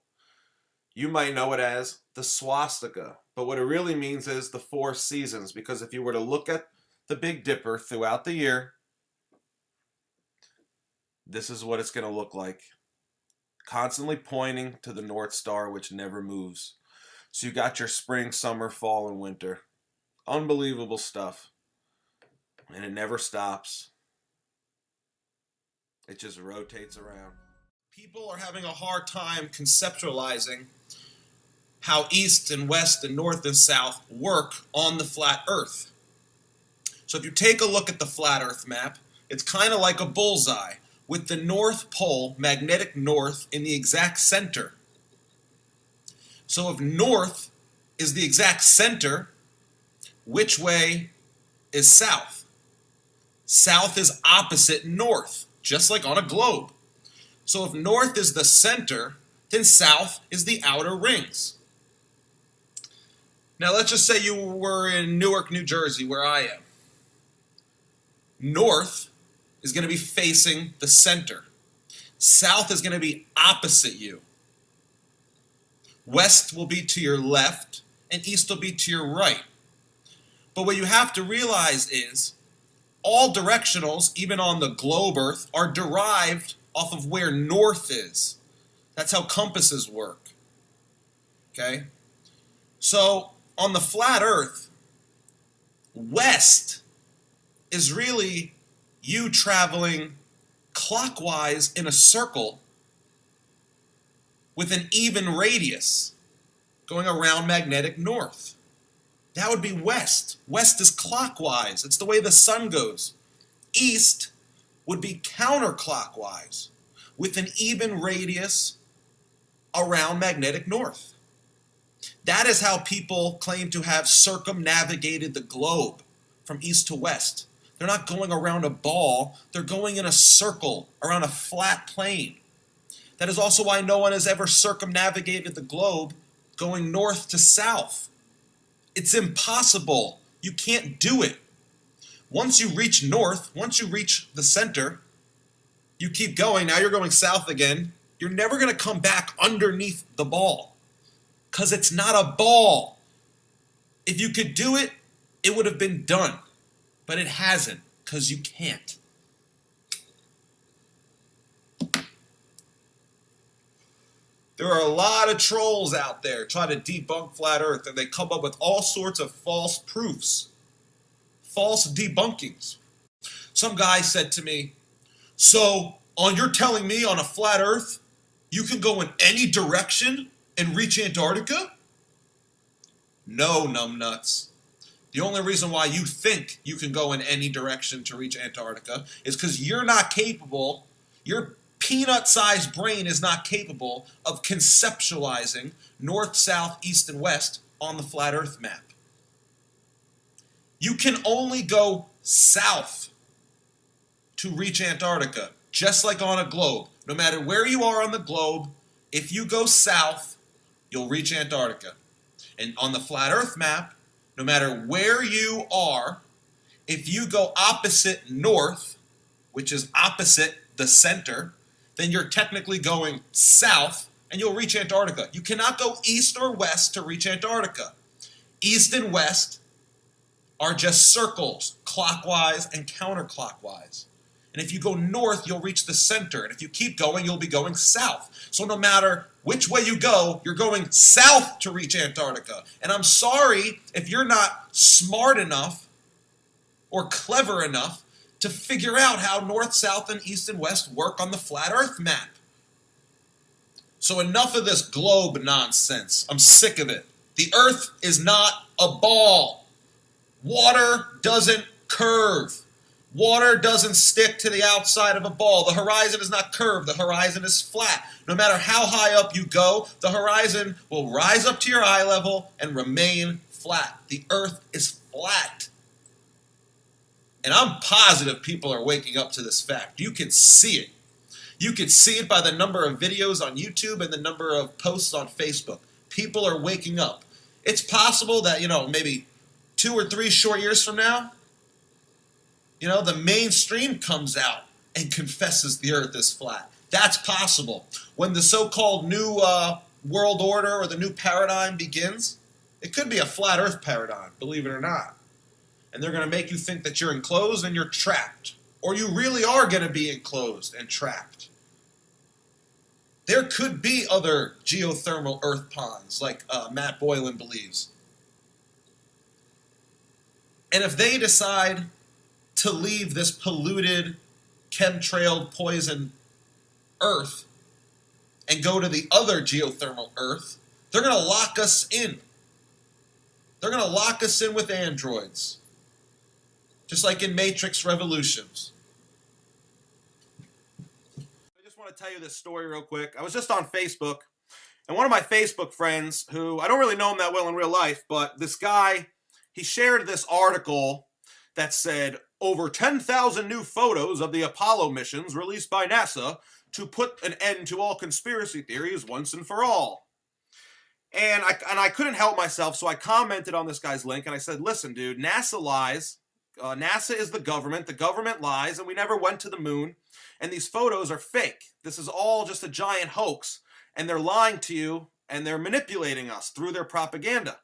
You might know it as the swastika, but what it really means is the 4 seasons, because if you were to look at the Big Dipper throughout the year, this is what it's going to look like. Constantly pointing to the North Star, which never moves. So you got your spring, summer, fall, and winter. Unbelievable stuff. And it never stops. It just rotates around. People are having a hard time conceptualizing how east and west and north and south work on the flat earth. So if you take a look at the flat earth map, it's kind of like a bullseye with the North Pole, magnetic north, in the exact center. So if north is the exact center, which way is south? South is opposite north, just like on a globe. So if north is the center, then south is the outer rings. Now let's just say you were in Newark, New Jersey, where I am. North is going to be facing the center. South is going to be opposite you. West will be to your left, and east will be to your right. But what you have to realize is all directionals, even on the globe Earth, are derived off of where north is. That's how compasses work. Okay? So, on the flat Earth, west is really you traveling clockwise in a circle with an even radius going around magnetic north. That would be west. West is clockwise. It's the way the sun goes. East would be counterclockwise with an even radius around magnetic north. That is how people claim to have circumnavigated the globe from east to west. They're not going around a ball, they're going in a circle around a flat plane. That is also why no one has ever circumnavigated the globe going north to south. It's impossible. You can't do it. Once you reach north, once you reach the center, you keep going. Now you're going south again. You're never going to come back underneath the ball because it's not a ball. If you could do it, it would have been done. But it hasn't, because you can't. There are a lot of trolls out there trying to debunk flat earth, and they come up with all sorts of false proofs, false debunkings. Some guy said to me, so you're telling me on a flat earth, you can go in any direction and reach Antarctica? No, numbnuts. The only reason why you think you can go in any direction to reach Antarctica is because you're not capable, your peanut-sized brain is not capable of conceptualizing north, south, east, and west on the flat earth map. You can only go south to reach Antarctica, just like on a globe. No matter where you are on the globe, if you go south, you'll reach Antarctica. And on the flat earth map, no matter where you are, if you go opposite north, which is opposite the center, then you're technically going south and you'll reach Antarctica. You cannot go east or west to reach Antarctica. East and west are just circles, clockwise and counterclockwise. And if you go north, you'll reach the center. And if you keep going, you'll be going south. So no matter which way you go, you're going south to reach Antarctica. And I'm sorry if you're not smart enough or clever enough to figure out how north, south, and east and west work on the flat earth map. So enough of this globe nonsense. I'm sick of it. The earth is not a ball. Water doesn't curve. Water doesn't stick to the outside of a ball. The horizon is not curved. The horizon is flat. No matter how high up you go, the horizon will rise up to your eye level and remain flat. The earth is flat. And I'm positive people are waking up to this fact. You can see it. You can see it by the number of videos on YouTube and the number of posts on Facebook. People are waking up. It's possible that, maybe 2 or 3 short years from now, You know, the mainstream comes out and confesses the earth is flat. That's possible. When the so-called new world order or the new paradigm begins, it could be a flat earth paradigm, believe it or not. And they're going to make you think that you're enclosed and you're trapped. Or you really are going to be enclosed and trapped. There could be other geothermal earth ponds, like Matt Boylan believes. And if they decide to leave this polluted, chemtrailed, poisoned earth and go to the other geothermal earth, they're going to lock us in. They're going to lock us in with androids. Just like in Matrix Revolutions. I just want to tell you this story real quick. I was just on Facebook, and one of my Facebook friends, who I don't really know him that well in real life, but this guy, he shared this article that said, over 10,000 new photos of the Apollo missions released by NASA to put an end to all conspiracy theories once and for all. And I couldn't help myself, so I commented on this guy's link, and I said, listen, dude, NASA lies. NASA is the government lies, and we never went to the moon, and these photos are fake. This is all just a giant hoax, and they're lying to you, and they're manipulating us through their propaganda.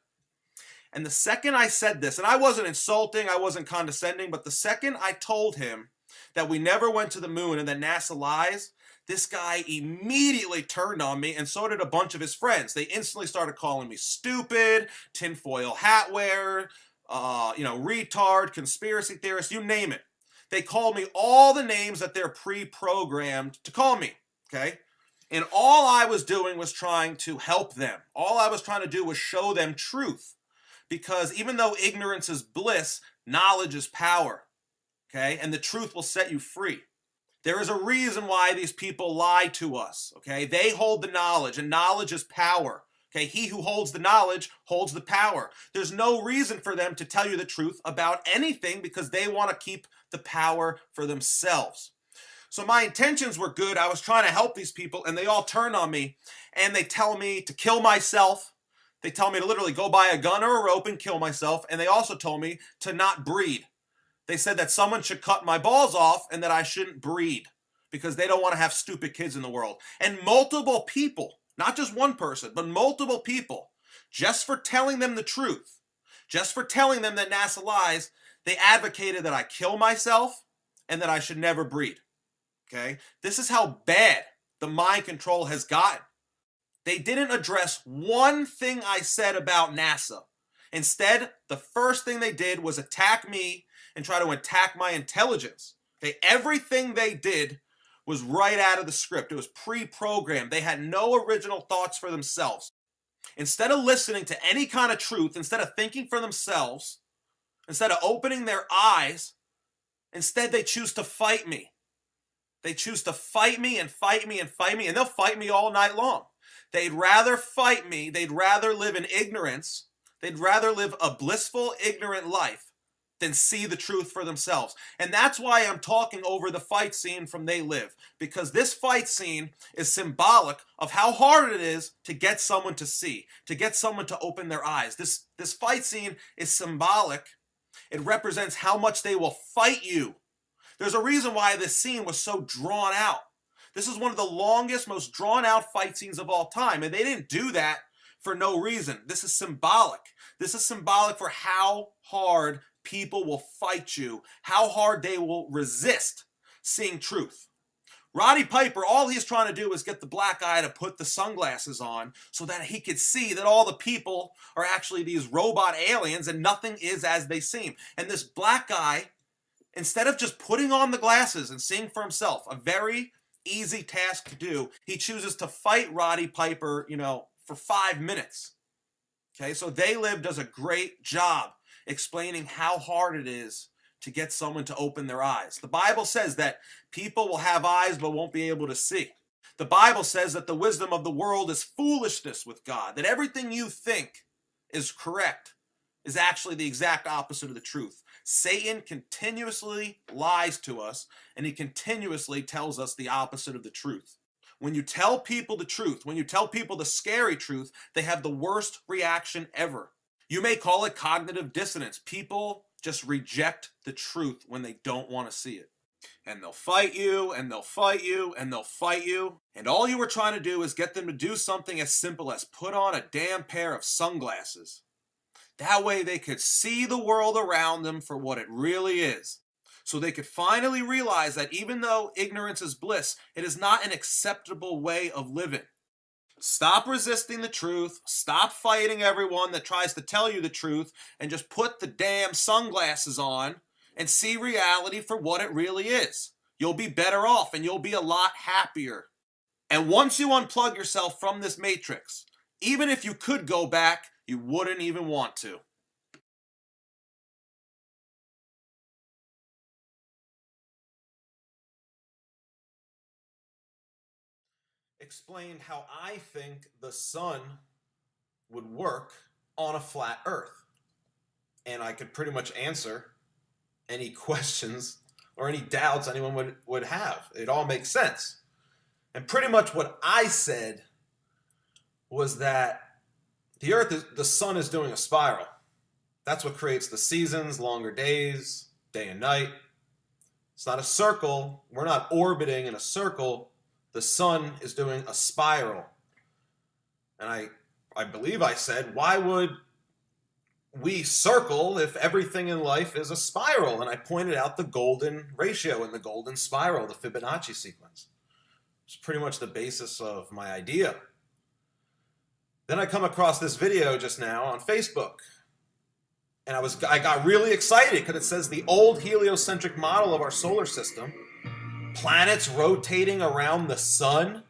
And the second I said this, and I wasn't insulting, I wasn't condescending, but the second I told him that we never went to the moon and that NASA lies, this guy immediately turned on me, and so did a bunch of his friends. They instantly started calling me stupid, tinfoil hat wearer, retard, conspiracy theorist, you name it. They called me all the names that they're pre-programmed to call me, okay? And all I was doing was trying to help them. All I was trying to do was show them truth. Because even though ignorance is bliss, knowledge is power, okay? And the truth will set you free. There is a reason why these people lie to us, okay? They hold the knowledge, and knowledge is power. Okay, he who holds the knowledge holds the power. There's no reason for them to tell you the truth about anything because they want to keep the power for themselves. So my intentions were good. I was trying to help these people, and they all turn on me, and they tell me to kill myself. They tell me to literally go buy a gun or a rope and kill myself, and they also told me to not breed. They said that someone should cut my balls off and that I shouldn't breed because they don't want to have stupid kids in the world. And multiple people, not just one person, but multiple people, just for telling them the truth, just for telling them that NASA lies, they advocated that I kill myself and that I should never breed. Okay? This is how bad the mind control has gotten. They didn't address one thing I said about NASA. Instead, the first thing they did was attack me and try to attack my intelligence. Okay? Everything they did was right out of the script. It was pre-programmed. They had no original thoughts for themselves. Instead of listening to any kind of truth, instead of thinking for themselves, instead of opening their eyes, instead they choose to fight me. They choose to fight me and fight me and fight me, and they'll fight me all night long. They'd rather fight me. They'd rather live in ignorance. They'd rather live a blissful, ignorant life than see the truth for themselves. And that's why I'm talking over the fight scene from They Live, because this fight scene is symbolic of how hard it is to get someone to see, to get someone to open their eyes. This fight scene is symbolic. It represents how much they will fight you. There's a reason why this scene was so drawn out. This is one of the longest, most drawn out fight scenes of all time, and they didn't do that for no reason. This is symbolic. This is symbolic for how hard people will fight you, how hard they will resist seeing truth. Roddy Piper, all he's trying to do is get the black guy to put the sunglasses on so that he could see that all the people are actually these robot aliens and nothing is as they seem. And this black guy, instead of just putting on the glasses and seeing for himself, a very easy task to do, he chooses to fight Roddy Piper, for 5 minutes. Okay, so They Live does a great job explaining how hard it is to get someone to open their eyes. The Bible says that people will have eyes but won't be able to see. The Bible says that the wisdom of the world is foolishness with God, that everything you think is correct is actually the exact opposite of the truth. Satan continuously lies to us, and he continuously tells us the opposite of the truth. When you tell people the truth, when you tell people the scary truth, they have the worst reaction ever. You may call it cognitive dissonance. People just reject the truth when they don't want to see it. And they'll fight you, and they'll fight you, and they'll fight you. And all you were trying to do is get them to do something as simple as put on a damn pair of sunglasses. That way they could see the world around them for what it really is. So they could finally realize that even though ignorance is bliss, it is not an acceptable way of living. Stop resisting the truth, stop fighting everyone that tries to tell you the truth, and just put the damn sunglasses on and see reality for what it really is. You'll be better off and you'll be a lot happier. And once you unplug yourself from this matrix, even if you could go back, you wouldn't even want to. Explained how I think the sun would work on a flat earth. And I could pretty much answer any questions or any doubts anyone would have. It all makes sense. And pretty much what I said was that the sun is doing a spiral. That's what creates the seasons, longer days, day and night. It's not a circle. We're not orbiting in a circle. The sun is doing a spiral. And I believe I said, why would we circle if everything in life is a spiral? And I pointed out the golden ratio and the golden spiral, the Fibonacci sequence. It's pretty much the basis of my idea. Then I come across this video just now on Facebook. And I got really excited because it says the old heliocentric model of our solar system, planets rotating around the sun.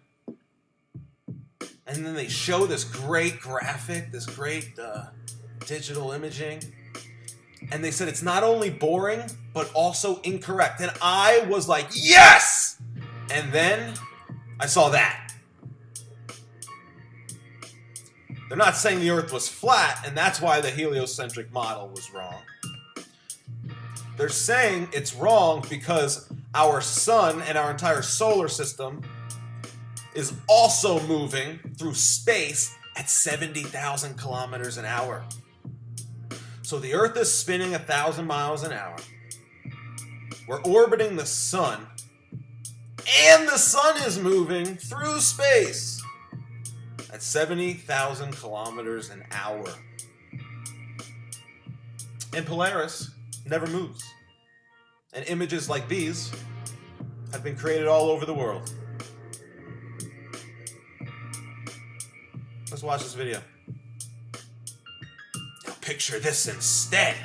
And then they show this great graphic, this great digital imaging. And they said it's not only boring, but also incorrect. And I was like, yes! And then I saw that. They're not saying the Earth was flat, and that's why the heliocentric model was wrong. They're saying it's wrong because our sun and our entire solar system is also moving through space at 70,000 kilometers an hour. So the Earth is spinning 1,000 miles an hour. We're orbiting the sun, and the sun is moving through space at 70,000 kilometers an hour. And Polaris never moves. And images like these have been created all over the world. Let's watch this video. Now picture this instead.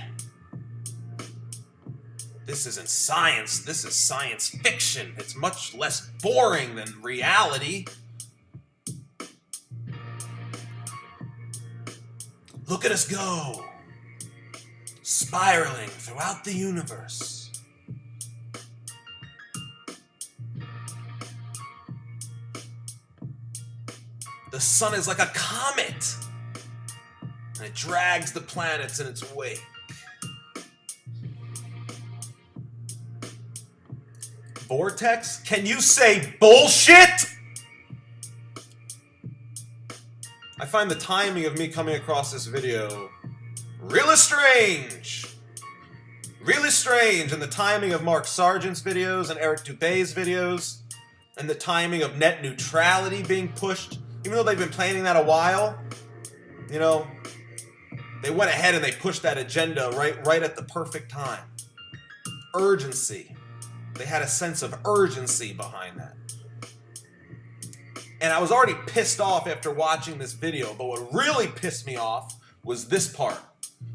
This isn't science, this is science fiction. It's much less boring than reality. Look at us go, spiraling throughout the universe. The sun is like a comet, and it drags the planets in its wake. Vortex? Can you say bullshit? I find the timing of me coming across this video really strange. Really strange. And the timing of Mark Sargent's videos and Eric Dubé's videos, and the timing of net neutrality being pushed, even though they've been planning that a while, you know, they went ahead and they pushed that agenda right at the perfect time. Urgency. They had a sense of urgency behind that. And I was already pissed off after watching this video, but what really pissed me off was this part,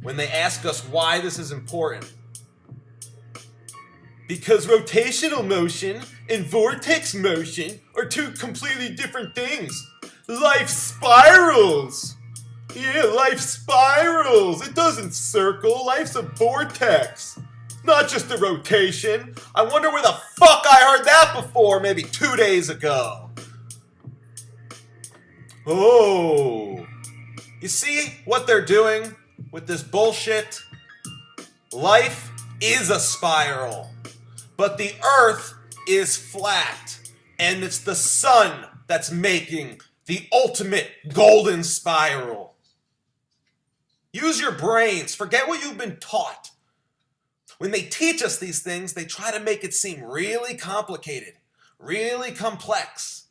when they ask us why this is important. Because rotational motion and vortex motion are two completely different things. Life spirals. Yeah, life spirals. It doesn't circle. Life's a vortex. Not just a rotation. I wonder where the fuck I heard that before, maybe 2 days ago. Oh, you see what they're doing with this bullshit? Life is a spiral, but the Earth is flat, and it's the sun that's making the ultimate golden spiral. Use your brains. Forget what you've been taught. When they teach us these things, they try to make it seem really complicated, really complex.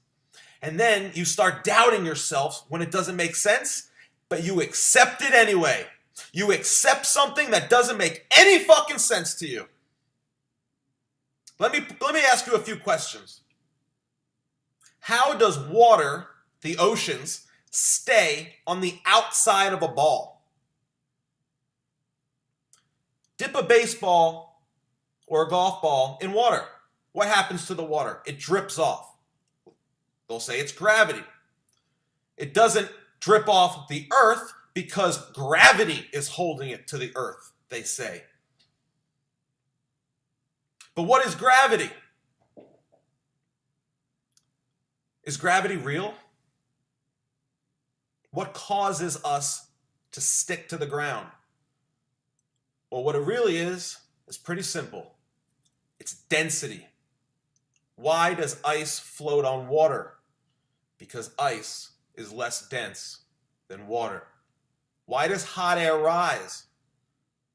And then you start doubting yourself when it doesn't make sense, but you accept it anyway. You accept something that doesn't make any fucking sense to you. Let me ask you a few questions. How does water, the oceans, stay on the outside of a ball? Dip a baseball or a golf ball in water. What happens to the water? It drips off. They'll say it's gravity. It doesn't drip off the earth because gravity is holding it to the earth, they say. But what is gravity? Is gravity real? What causes us to stick to the ground? Well, what it really is pretty simple. It's density. Why does ice float on water? Because ice is less dense than water. Why does hot air rise?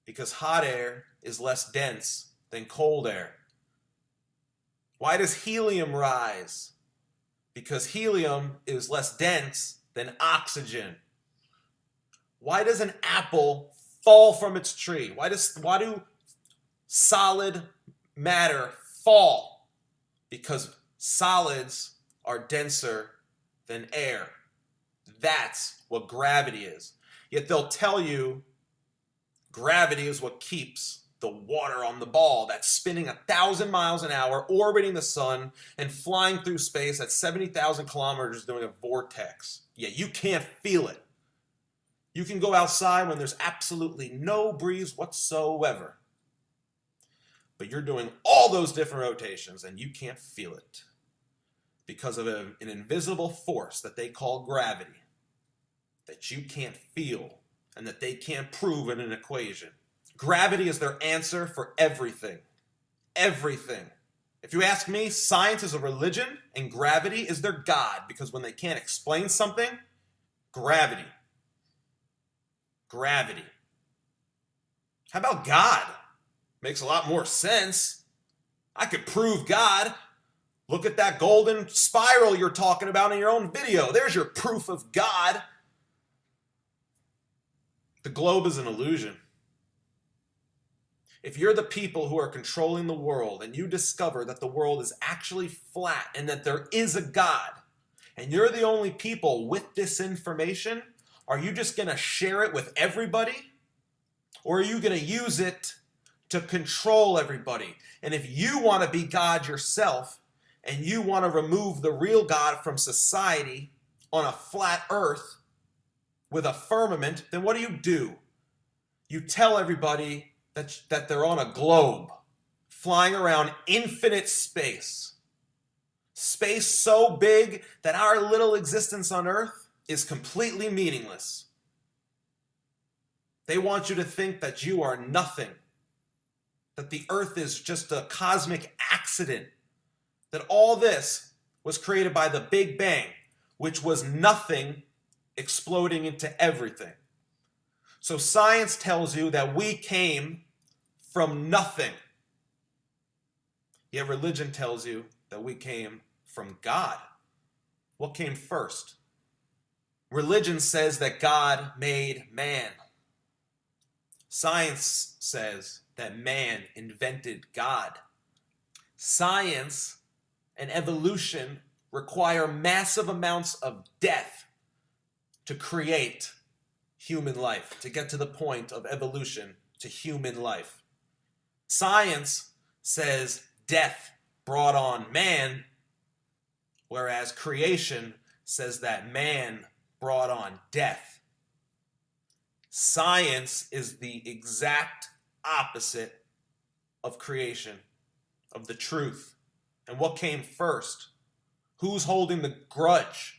Because hot air is less dense than cold air. Why does helium rise? Because helium is less dense than oxygen. Why does an apple fall from its tree? Why do solid matter fall? Because solids are denser than air. That's what gravity is. Yet they'll tell you gravity is what keeps the water on the ball that's spinning 1,000 miles an hour, orbiting the sun, and flying through space at 70,000 kilometers doing a vortex. Yet you can't feel it. You can go outside when there's absolutely no breeze whatsoever. But you're doing all those different rotations and you can't feel it because of an invisible force that they call gravity that you can't feel and that they can't prove in an equation. Gravity is their answer for everything. Everything. If you ask me, science is a religion and gravity is their God, because when they can't explain something, gravity. Gravity. How about God? Makes a lot more sense. I could prove God. Look at that golden spiral you're talking about in your own video. There's your proof of God. The globe is an illusion. If you're the people who are controlling the world and you discover that the world is actually flat and that there is a God, and you're the only people with this information, are you just going to share it with everybody? Or are you going to use it to control everybody? And if you want to be God yourself and you want to remove the real God from society on a flat earth with a firmament, then what do? You tell everybody that they're on a globe flying around infinite space. Space so big that our little existence on Earth is completely meaningless. They want you to think that you are nothing, that the Earth is just a cosmic accident, that all this was created by the Big Bang, which was nothing exploding into everything. So science tells you that we came from nothing. Yet religion tells you that we came from God. What came first? Religion says that God made man. Science says that man invented God. Science and evolution require massive amounts of death to create human life, to get to the point of evolution to human life. Science says death brought on man, whereas creation says that man brought on death. Science is the exact opposite of creation, of the truth. And what came first? Who's holding the grudge?